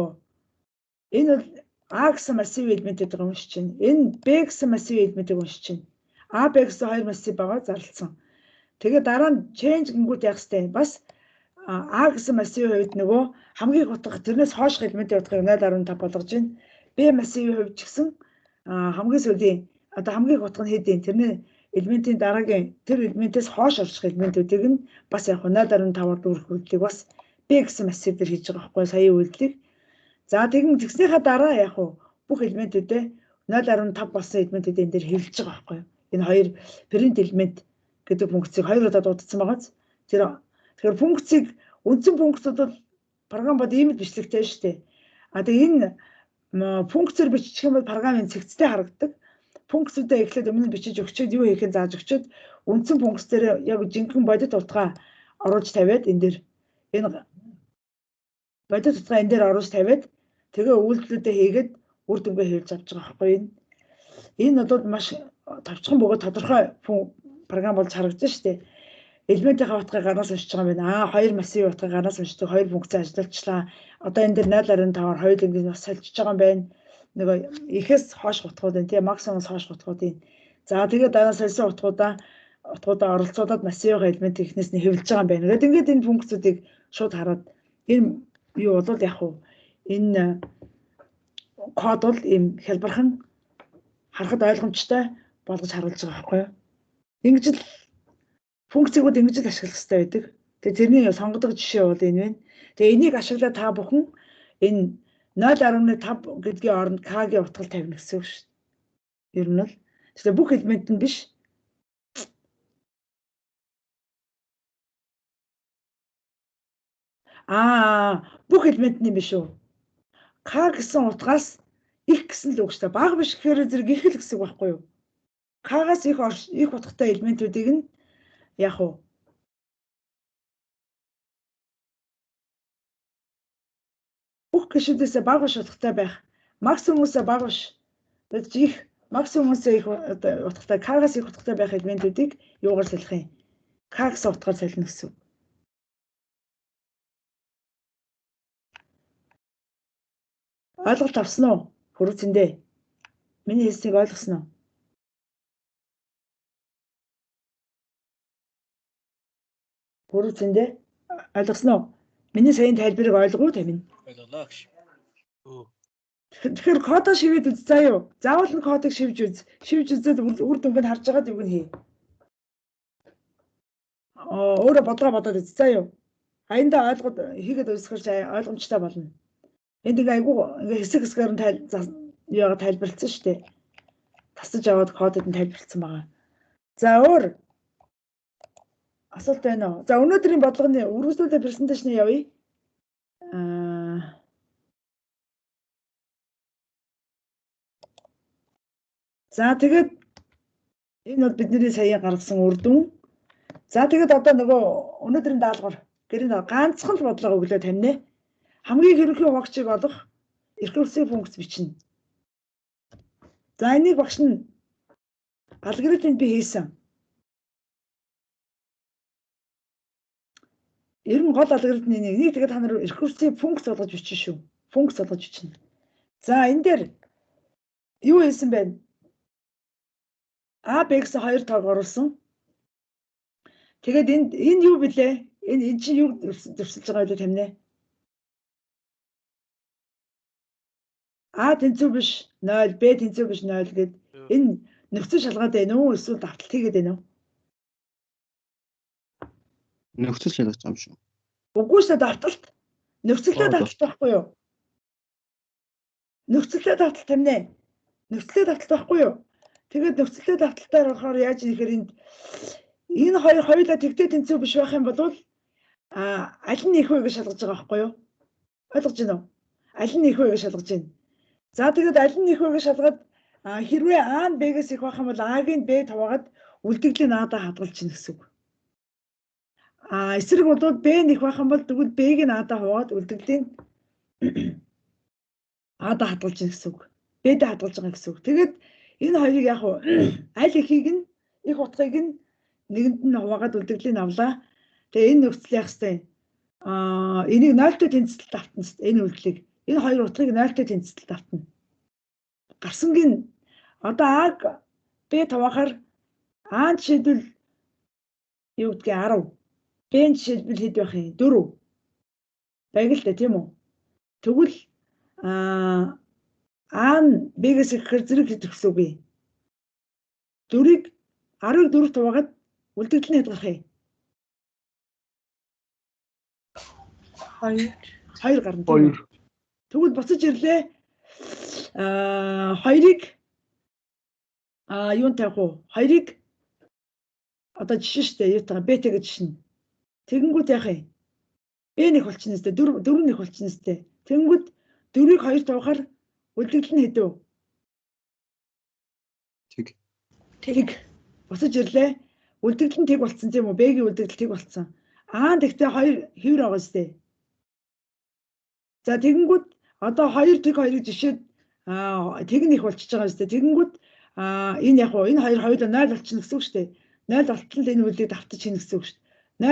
энэ бол А гэсэн массивын элементүүдийг уншиж чинь. Энэ Б гэсэн массивын элементийг уншиж чинь. А, Б гэсэн хоёр массив байгаа зарлалсан. Тэгээд дараа нь change гингүүд яах вэ? Бас А гэсэн массивын хувьд нөгөө хамгийн их утга тэрнээс хойш элементийн утгыг 0.5 болгож байна. Б массивын хувьд ч гэсэн хамгийн сүүлийн одоо хамгийн их утга нь хэд вэ? Тэрний элементийн дараагийн тэр элементээс хойш орчих элементүүдийг нь бас яг 0.5-аар дүүрэх үйлдэлийг бас Б гэсэн массив дээр хийж байгаа байхгүй сая үйлдэлийг. За тэгснийхаа дараа яг бүх элементүүдээ 0.5 болсон элементүүд энэ дээр хэвлэж байгаа байхгүй юу? Энэ хоёр print элемент гэдэг функцийг хоёр удаа дуудсан байгааз. Тэгэхээр функцийг үндсэн функцүүд бол програм бод ийм л бичлэгтэй шүү дээ. Тэгээ энэ функцээр бичих юм бол програмын цэгцтэй харагддаг. Функцүүдээ эхлээд өмнө нь бичиж өгчөөд юу хийхээ зааж өгчөөд үндсэн функц дээр яг жинхэнэ бодит утгаа оруулж тавиад энэ дээр энэ бодит утгаа энэ дээр оруулж тавиад тэгээ үйлдэлүүдээ хийгээд үр дүнгээ хэлж авч байгаа байхгүй юу? Энэ бол маш товчхон бөгөөд тодорхой програм болж харагдаж шүү дээ. Элементийн утгыг гарнаас уншиж байгаа юм байна. Хоёр массивын утгыг гарнаас уншдаг хоёр функц ажиллачлаа. Одоо энэ дээр 0.5-аар хоёуланг бас сольж байгаа юм байна. Нөгөө ихээс хойш утгууд энэ тийм максимумс хойш утгуудын. За тэгээд дараа сольсон утгуудаа оролцуулаад массивын элемент ихнээс нь хэвлэж байгаа юм байна. Ингээд энэ функцүүдийг шууд хараад энэ юу бол яг уу энэ код бол ийм хялбархан харахад ойлгомжтой болгож харуулж байгаа байхгүй юу? Ингэж л функцийг ингэж л ашиглах хэрэгтэй байдаг. Тэгээ тэрний сонгодог жишээ бол энэ байна. Тэгээ энийг ашиглаад та бүхэн энэ 0.5 гэдгийн оронд k-гийн утгал тавина гэсэн үг шүү дээ. Ер нь бол тэгэхээр бүх элемент нь биш. Бүх элемент нь биш үү? К гэсэн утгаас их гэсэн л үг шүү дээ. Бага биш гэхээр зэрэг их л гэсэн үг байхгүй юу? К-гаас их утгатай элементүүдийг нь яг уу бүх гишүүдээс бага биш утгатай байх. Максимумсаа бага биш. Тэгж их максимумсаа их утгатай К-гаас их утгатай байх элементүүдийг юугаар солих юм? К гэсэн утгаар солино гэсэн үг. Ойлголт авсан уу? Хүрээцэндээ. Миний хэлснийг ойлгосон уу? Хүрээцэндээ ойлгосон уу? Миний саяны тайлбарыг ойлгов уу тамин? Ойлголоо гэж. Тэгэхээр кодоо шивээд үз заяа. Заавал нь кодыг шивж үз. Шивж үзээд үр дүнг нь харж байгаад юу гэнэ хий. Өөрөө бодоод үз заяа. Аянда ойлгоод хийгээд үзэхэрч ойлгомжтой болно. Энд ингээ айгу ингээ хэсгээр нь тайлбарлсан шүү дээ. Тасаж аваад кодод нь тайлбарлсан байгаа. За өөр асуулт байна уу? За өнөөдрийн бодлогын үргэлжлүүлээ презентацийн явъя. За тэгээд энэ бол бидний сая гаргасан үр дүн. За тэгээд одоо нөгөө өнөөдрийн даалгавар гэрийн ганцхан л бодлого өглөө тамина. Хамгийн хэрхэн хуваагчийг олох рекурсив функц бичнэ. За энийг багш нь алгоритмд би хийсэн. Ер нь гол алгоритмын нэг тэгээд та нар рекурсив функц болгож бичнэ шүү. Функц болгож бичнэ. За энэ дээр юу хийсэн бэ? А, Б гэсэн хоёр тоог оруулсан. Тэгээд энэ юу блэ? Энэ чинь юу зурсалж байгаа вэ тамина? А тэнцүү биш 0, Б тэнцүү биш 0 гэд энэ нөхцөл шалгаад байна уу? Эсвэл давталт хийгээд байна уу? Нөхцөл шалгаж байгаа юм шүү. Үгүй шүү давталт. Нөхцөлтэй давталт байхгүй юу? Нөхцөлтэй давталт тамина. Нөхцөлтэй давталт байхгүй юу? Тэгээд нөхцөлтэй давталтаар болохоор яаж ихээр энэ хоёр хоёулаа тэгтээ тэнцүү биш байх юм бол аль нь их вэ гэж шалгаж байгаа байхгүй юу? Ойлгож байна уу? Аль нь их вэ гэж шалгаж байна. За тэгээд аль нь их вэ гэж шалгаад хэрвээ А нь Б-гээс их байх юм бол А-гийн Б таваагаад үлдэгдлийн А-даа хадгалж чинь гэсэн үг. Эсрэг бол Б нь их байх юм бол тэгвэл Б-г нь А-даа хуваагаад үлдэгдлийн А-даа хадгалж чинь гэсэн үг. Б-дээ хадгалж байгаа гэсэн үг. Тэгээд энэ хоёрыг яг аль ихийг нь их утгыг нь нэгэнд нь хуваагаад үлдэгдлийг авлаа. Тэгээ энэ нөхцөл яах вэ? Энийг 0-тэй тэнцэлд автна. Энэ үйлдэлийг. Энэ хоёр утгыг 0-тэй тэнцэлд автна. Гарсангийн одоо А-г Б тавахаар А жишээлбэл юу гэдгийг 10. Б жишээлбэл хэд байх юм? 4. Байг л дээ тийм үү? Тэгвэл А нь Б-гээс ихээр зэрэг хэд гэсэн үг вэ? 4-ийг 10-ыг 4 таваагаад үлдэгдэл нь хэд гарах юм? 2 гарна. 2. Тэгвэл буцаж ирлээ. 2-ыг юунд тавих вэ? 2-ыг одоо жишээ шүү дээ. Юутайгаа Б гэж жишнэ. Тэгэнгүүт яах юм? Б нэг болчихно сте 4 нэг болчихно сте. Тэгэнгүүт 4-ийг 2 тавахаар үлдэгдэл нь хэд вэ? Тэг. Буцаж ирлээ. Үлдэгдэл нь тэг болцсон тийм үү? Б-гийн үлдэгдэл тэг болцсон. Аа тэгтээ 2 хэвэр байгаа сте. За тэгэнгүүт одоо 2 тэг 2-ыг жишээд тэг нь их болчихж байгаа сте. Тэгэнгүүт энэ яг уу энэ хоёр хоёулаа 0 болчихно гэсэн үг шүү дээ. 0 болтол энэ үлдгийг давтаж хийнэ гэсэн үг шүү дээ.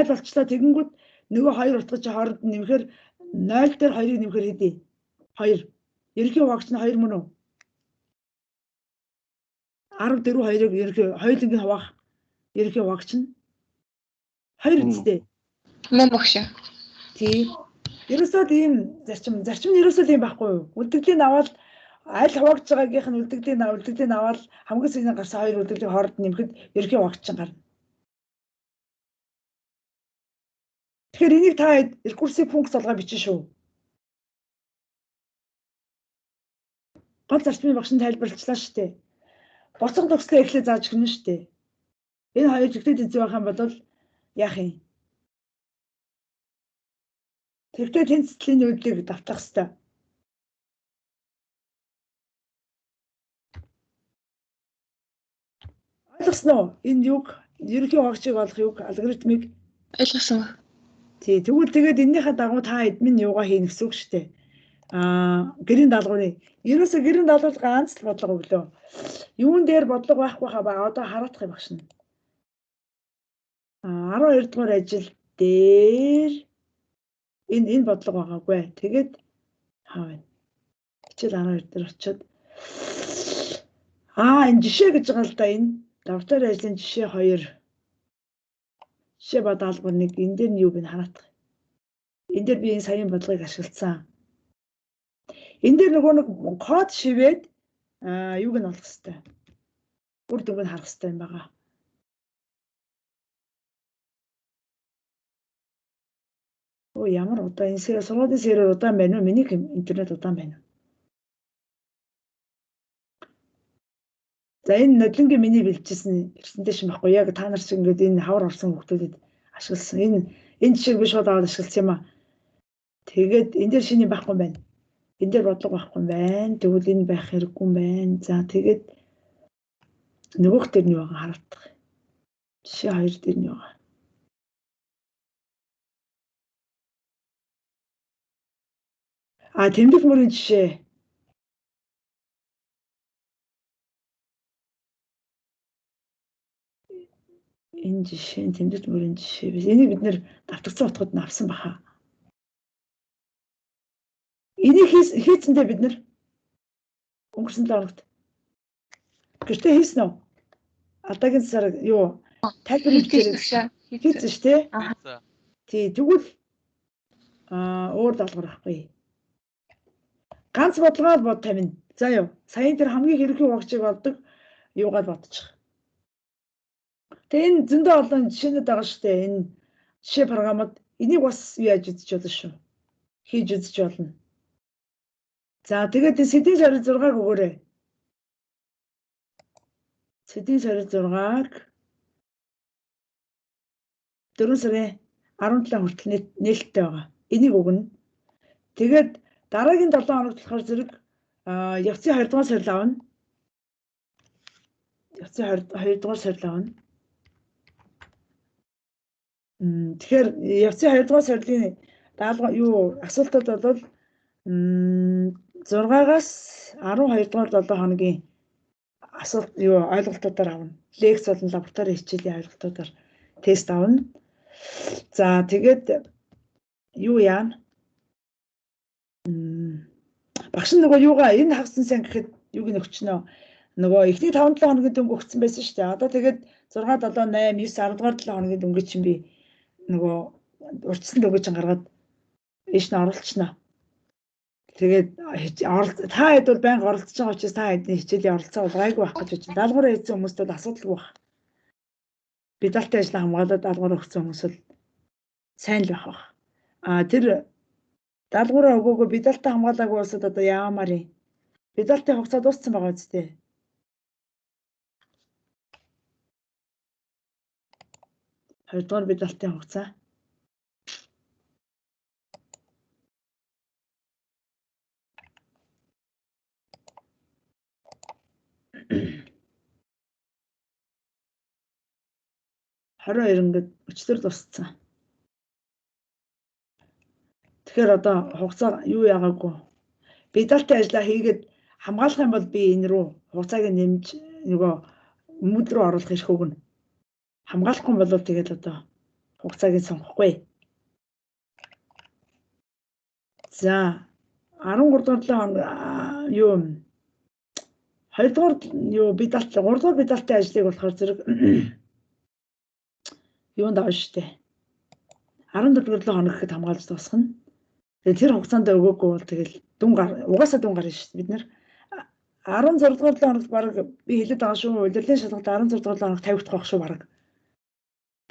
0 болчлаа тэгэнгүүт нөгөө хоёр утга чи хооронд нь нэмэхээр 0 дээр 2-ыг нэмэхээр хэдий? 2. Ерөнхий хуваагч нь 2 мөн үү? 14 2-ыг ерөнхий хоёулангийн хуваах ерөнхий хуваагч нь 2 үстэй. Мөн багш. Тий. Ерөөсөө ийм зарчим нь ерөөсөө ийм байхгүй юу? Үлдэгдлийг аваад аль хуваагч байгаагийнх нь үлдэгдлийг аваад хамгийн сүүлийн гарсан хоёр үлдэгдлийн хооронд нэмэхэд ерөнхий хуваагч нь гарна. Тэгэхээр энийг та рекурсив функц болгоо бичнэ шүү. Гол зарчмын багш нь тайлбарлалаа шүү дээ. Боцох төгслөө эхлээ зааж өгнө шүү дээ. Энэ хоёр тэгтээ тэнцүү байх юм бол яах юм? Тэгтээ тэнцлийн үйлдэлийг давтах хэрэгтэй. Ойлгосноо? Энэ юг ерөнхий хуваагчийг олох юг алгоритмыг Ойлгосон. Тий, тэгвэл тэгээд эннийхээ дагуу та админ юугаа хийнэ гэсэн үг шүү дээ. Гэрийн даалгаврыг ерөөсөө гэрийн даалгавар ганц л бодлого өглөө. Юун дээр бодлого байхгүй хаа одоо хараадах юм багшна. 12 дугаар ажил дээр энэ бодлого байгаагүй. Тэгээд хаа вэ? Хичээл 12 дээр очиод энэ жишээ гэж байгаа л да энэ давтар ажлын жишээ 2 жишээ ба даалгавар 1 энэ дээр нь юу вэ хараадах. Энэ дээр би энэ саяын бодлогыг ашигласан. Энэ дээр нөгөө нэг код шивээд юуг нь олох хэрэгтэй. Үр дүнг нь харах хэрэгтэй юм байна. Оо ямар удаа энэ сургуулийн сервер удаан байна уу? Миний интернет удаан байна уу? За энэ нодлонгийн миний бэлчсэн презентацийн байхгүй яг та нар шиг ингээд энэ хавар орсон хүмүүстэд ашигласан. Энэ жишээг би шууд аваад ашигласан юм аа. Тэгээд энэ дээр шиний байхгүй байна. Энэ дээр бодлого байхгүй байна. Тэгвэл энэ байх хэрэггүй байна. За тэгээд нөгөөх дээр нь байгаа хараадах. Жишээ 2 дээр нь байгаа. Тэмдэг мөрийн жишээ. Энэ жишээ нь тэмдэг мөрийн жишээ. Энийг бид нэр давтагцсан утгад нь авсан баха. Энийг хийцэндээ бид нэр өнгөрсөн 7 хоногт гэртээ хийсэн үү? Адагийн сар юу тайлбар хийсэн шүү дээ. Тий тэгвэл өөр даалгавар авахгүй. Ганц бодлогоо бод тавина. За юу саяын тэр хамгийн хэрхэн хугацааг болдог юугаар бодчих. Тэгээ энэ зөндөө олон жишээнүүд байгаа шүү дээ. Энэ жишээ програмууд энийг бас яаж үзэж болно шүү. Хийж үзэж болно. За тэгээд сэдвийн сарын 6-г өгөөрэй. Сэдвийн сарын 6-г 4 сарын 17 хүртэл нээлттэй байгаа. Энийг өгнө. Тэгээд дараагийн 7 хоногт болохоор зэрэг явцын 2 дугаар сарил авна. Явцын 2 дугаар сарил авна. Тэгэхээр явцын 2 дугаар сарын даалгавар юу асуултууд бол 6-аас 12 дугаар 7 хоногийн асуулт юу ойлголтуудаар авна. Лекц болон лаборатори хичээлийн ойлголтуудаар тест авна. За тэгээд юу яана? Багш нөгөө юугаа энэ хавсан сан гэхэд юуг нь өгчнөө. Нөгөө эхний 5-7 хоногийн дөнгө өгсөн байсан шүү дээ. Одоо тэгээд 6 7 8 9 10 дугаар 7 хоногийн дөнгө чинь би нөгөө урьдчилан дөнгөж гаргаад ийш нь оруулчихна. Тэгээд та хэд бол байнга оролцож байгаа учраас та хэдний хичээлийн оролцоо гайгүй байх гэж байна. Даалгавраа хийсэн хүмүүст бол асуудалгүй байх. Бидалтай ажил хамгаалаад даалгавраа өгсөн хүмүүс бол сайн л байх. Тэр даалгавраа өгөөгөө бидалтай хамгаалаагүй болсод одоо яамаар юм. Бидалтай хугацаа дууссан байгаа үстэй. Хоёрдугаар бидалтай хугацаа. Харин ингээд өчтөр дууссан. Тэгэхээр одоо хугацаа юу яагаагүй. Бидалтай ажиллаа хийгээд хамгаалах юм бол би энэ рүү хугацааг нэмж нөгөө мөд рүү оруулах хэрэг өгнө. Хамгаалахгүй бол тэгээд одоо хугацааг сонгохгүй. За 13 дугаар юу 2 дугаар юу бидалтай 3 дугаар бидалтай ажлыг болохоор зэрэг юунд авна шүү дээ. 14 дугаар хоног гэхэд хамгаалж дуусгана. Тэгээд тэр хугацаанд өгөөгүй бол тэгэл угаасаа дүн гарна шүү дээ. Бид нэр 16 дугаар хоногт баг би хэлээд байгаа шүү. Удирдлагын шалгалт 16 дугаар хоногт 50 дахь байх шүү баг.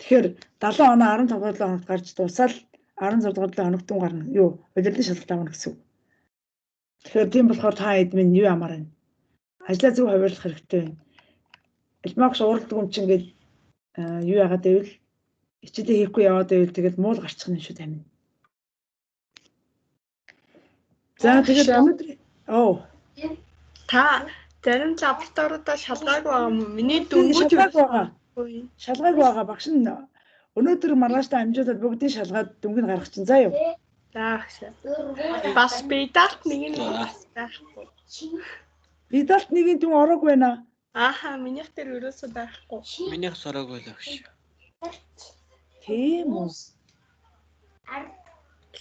Тэгэхээр 7 оноо 15 дугаар хоногт гарч дуусаад 16 дугаар хоногт дүн гарна. Юу удирдлагын шалгалт авна гэсэн үг. Тэгэхээр тийм болохоор та хэд минь юу ямаар байна. Ажлаа зөв хуваарлах хэрэгтэй байна. Элмагш уралдаг юм чинь ингээд юу яагаад гэвэл хичээлээ хийхгүй яваад байвал тэгэл муул гарчих нь шүү тамин. За тэгээд өнөөдөр та зарим лабораториудаа шалгааг байгаа юм. Миний дөнгөж шалгааг байгаа багш нь өнөөдөр маргааштай амжуулаад бүгдийг шалгаад дөнгөнд гаргах чинь заа юу. За бас бидалт нэг нь байхгүй. Бидалт нэг нь дүн ороог байна. Ааха минийх дээр өрөөсөө байхгүй. Минийх сороогүй л багш. Тийм үү.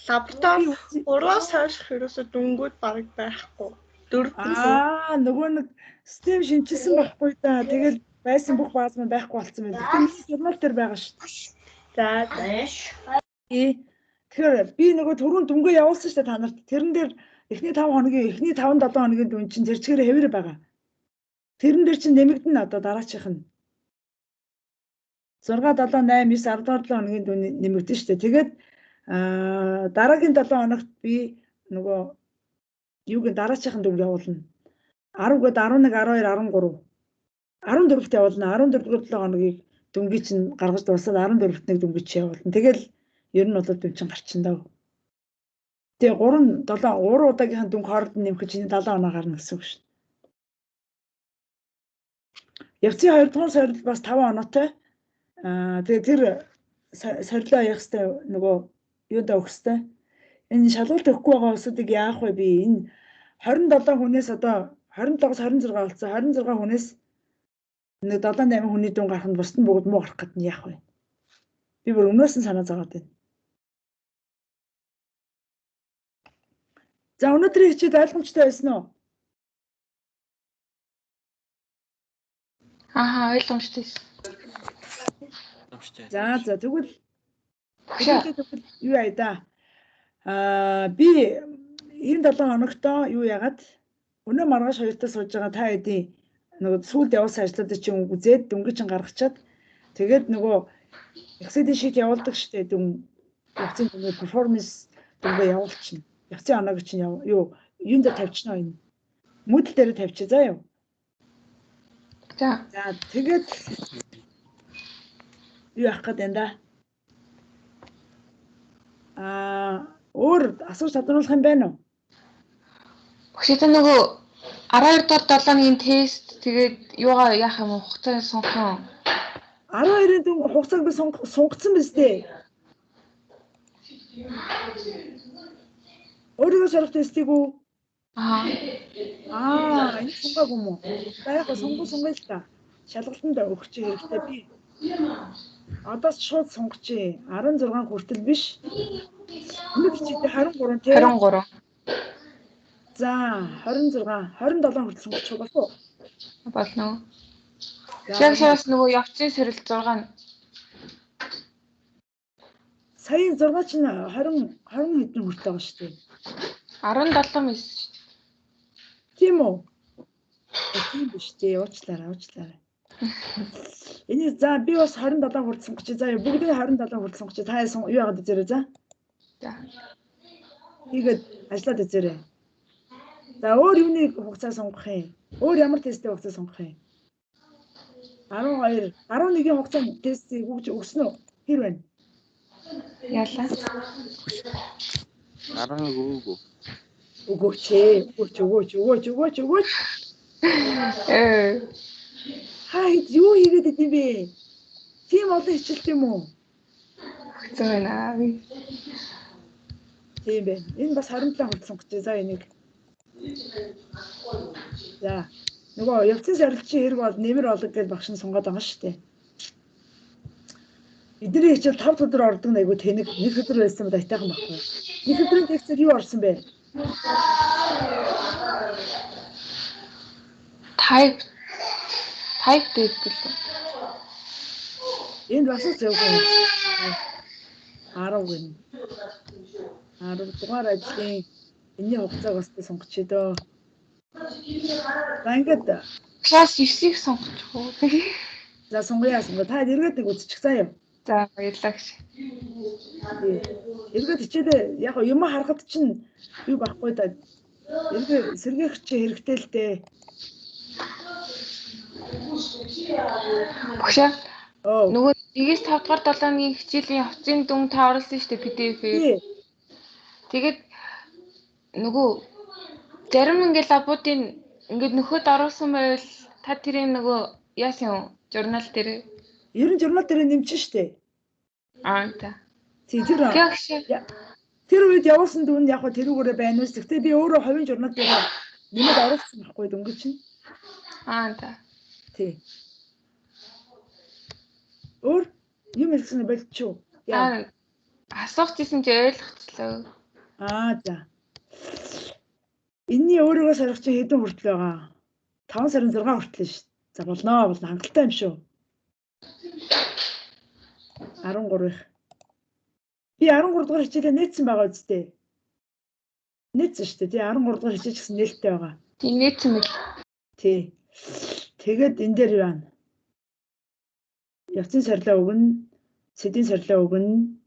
Лаборатори 3-аас хойш ерөөсө дөнгөд бараг байхгүй. 4 нөгөө нэг систем шинжилсэн байхгүй да. Тэгэл байсан бүх бааз маань байхгүй болсон байна. Тэгэхээр журнал дээр байгаа шүү дээ. За. Тэгэхээр би нөгөө түрүүн дөнгөө явуулсан шүү дээ та нарт. Тэрэн дээр Эхний 5 хоногийн эхний 5-7 хоногийн дүн чинь зэрчгээр хэвээр байгаа. Тэрэн дээр чинь нэмэгдэнэ одоо дараачих нь. 6 7 8 9 10 7 хоногийн дүн нэмэгдэн штэ. Тэгээд дараагийн 7 хоногт би нөгөө юуг дараачихын дүн явуулна. 10 гээд 11 12 13 14-т явуулна. 14-р 7 хоногийг дүнгийн чинь гаргаж дуусаад 14-т нэг дүнгийн чинь явуулна. Тэгэл ер нь бол дүн чинь гарчин даа. Тэгээ 3 удаагийнхан дүнг хооронд нь нэмэх чинь 70 оноо гарна гэсэн үг шүү. Явцын 2 дугаар сорил бас 5 оноотой. Тэгээ тэр сорилоо явах хэвээр нөгөө юудаа өгөх хэвээр. Энэ шалгалт өгөхгүй байгаа хүмүүсийг яах вэ би? Энэ 27 хүнээс одоо 27-оос 26 болсон. 26 хүнээс нэг 7-8 хүний дүн гарах нь бусд нь бүгд муу гарах гэдэг нь яах вэ? Би бүр өмнөөс нь санаа зовоод байна. За өнөөдрийн хичээл ойлгомжтой байсан уу? Ойлгомжтой. За тэгвэл юу яа да? Би 97 хоногтоо юу яагаад өнөө маргааш хоёртоо сууж байгаа та хэдийн нөгөө сүүлд явуулсан ажлуудыг чинь үзээд дүнгийн чинь гаргачаад тэгээд нөгөө Excel sheet явуулдаг штэ дүн явцын дүнгийн performance дүнгээ явуулчихна. Явцын оноог чинь юу юунд тавьчихна энэ. Moodle дээр тавьчих заа юу. За тэгээд юу яах гээд энэ да? Өөр асууж чадварлах юм байна уу? Багшаа нөгөө 12 дахь 7-ны тест тэгээд юугаа яах юм уу? Хугацаа сонгох юм. 12-ын дүн хугацааг би сунгацсан биз дээ. Өөрийгөө шарах тестийг үү? Энэ сунгаагүй юм уу? За яг сунгая л та. Шалгалтанд өгч хэрэгтэй би. Одоо шууд сунгачээ. 16 хүртэл биш. Өнөөдөр чи 23 тий? 23. За 26, 27 хүртэл сунгах болов уу? Болно. Шагшаас нөгөө явцын сорил 6. Саяын 6 чинь 20 хэдэн хүртэл байгаа шүү дээ. 17 мис. Тийм үү? Тийм биш дээ. Уучлаарай. Энэ за би бас 27 хүртэл сунгачээ. За бүгдээ 27 хүртэл сунгачээ. Та юу яагаад үзээрэй за? За. Ийгээд ажиллаад үзээрэй. За өөр юуны хугацаа сонгох юм? Өөр ямар тесттэй хугацаа сонгох юм? 12, 11-ийн хугацаанд тестийг өгсөн үү? Хэр байна? Яалаа. 11 өгөөгүй. Өгөөч. Хаяд юу хийгээд идэв бэ? Тийм олон хичээлт юм уу? Хэцүү байна. Тийм байна. Энэ бас 27 хүртэл сонгоч. За энийг. За нөгөө явцын сорилтын хэрэг бол нэмэр олог гэж багш нь сунгаад байгаа шүү дээ. Эдний хичээл 5 өдөр ордог айгу тэнэг. 1 өдөр байсан бол айтайхан баггүй. 1 өдрийн текстээр юу орсон бэ? Type date гэлээ. Энд бас зөв юм. 10 гэнэ. 10 дугаар ажлын энэний хугацааг бас сонгоч дөө. За ингээд Класс 9-ийг сонгочих уу? за сонгоё. Та эргээд нэг үзчих заа юу. За баярлалаа гэж. Эргээд хичээлээ яг юм харахад чинь юу байхгүй да. Эргээ сэргээх чи хэрэгтэй л дээ. Багшаа нөгөө 1-5 дугаар 7-ны хичээлийн явцын дүн та оруулсан шүү дээ PDF-ээр. Тэгээд нөгөө зарим ингээд лабуудын ингээд нөхөд оруулсан байвал та тэрийг нөгөө яасан юм журнал дээр. Ер нь журнал дээр нэмчин штэ. За. Тэр үед явуулсан дүн яг хөө тэрүүгээрээ байна уу? Гэхдээ би өөрөө хувийн журнал дээр нэмээд оруулсан байхгүй дүнгийн чинь. За. Тий. Өөр юм хэлсэн болчихоо. Асуух гэсэн чи ойлгоцлоо. За. Энийний өөрийгөө сорих чинь хэдэн хүртэл байгаа? 5 сарын 6 хүртэл шүү. За болно хангалттай юм шүү. 13 их. Би 13 дугаар хичээлээ нээсэн байгаа үстэй. Нийцсэн шүү дээ. Тий 13 дугаар хичээж гэсэн нээлттэй байгаа. Тийм нээсэн мэл. Тий. Тэгээд энэ дээр юу байна? Явцын сарлаа өгнө, сэдийн сарлаа өгнө.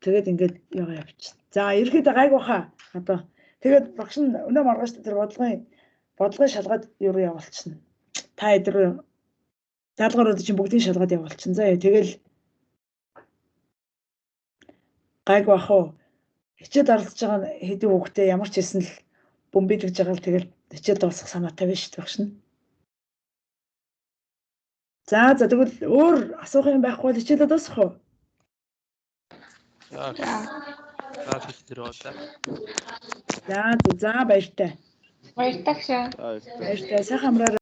Тэгээд ингээд ягаа явчих. За ерөөхдөө гайгүй хаа. Одоо тэгээд багш нь өнөө маргааш тэр бодлогын шалгаад юу явуулчихна. Та эдрүү даалгаврууд чинь бүгдийг шалгаад явуулчихна. За тэгэл гайгүй ах уу. Хичээд оролцож байгаа хэдэн хүүхдээ ямар ч хэлсэн л бомбидгэж байгаа л тэгэл хичээд дуусгах санаатай байна шүү дээ багш нь. За тэгвэл өөр асуух юм байхгүй бол хичээлээ дуусгах уу? За хэлтэр болоо. За баяртай. Баяртай шээ. За Баяртай. Сайхан амраарай.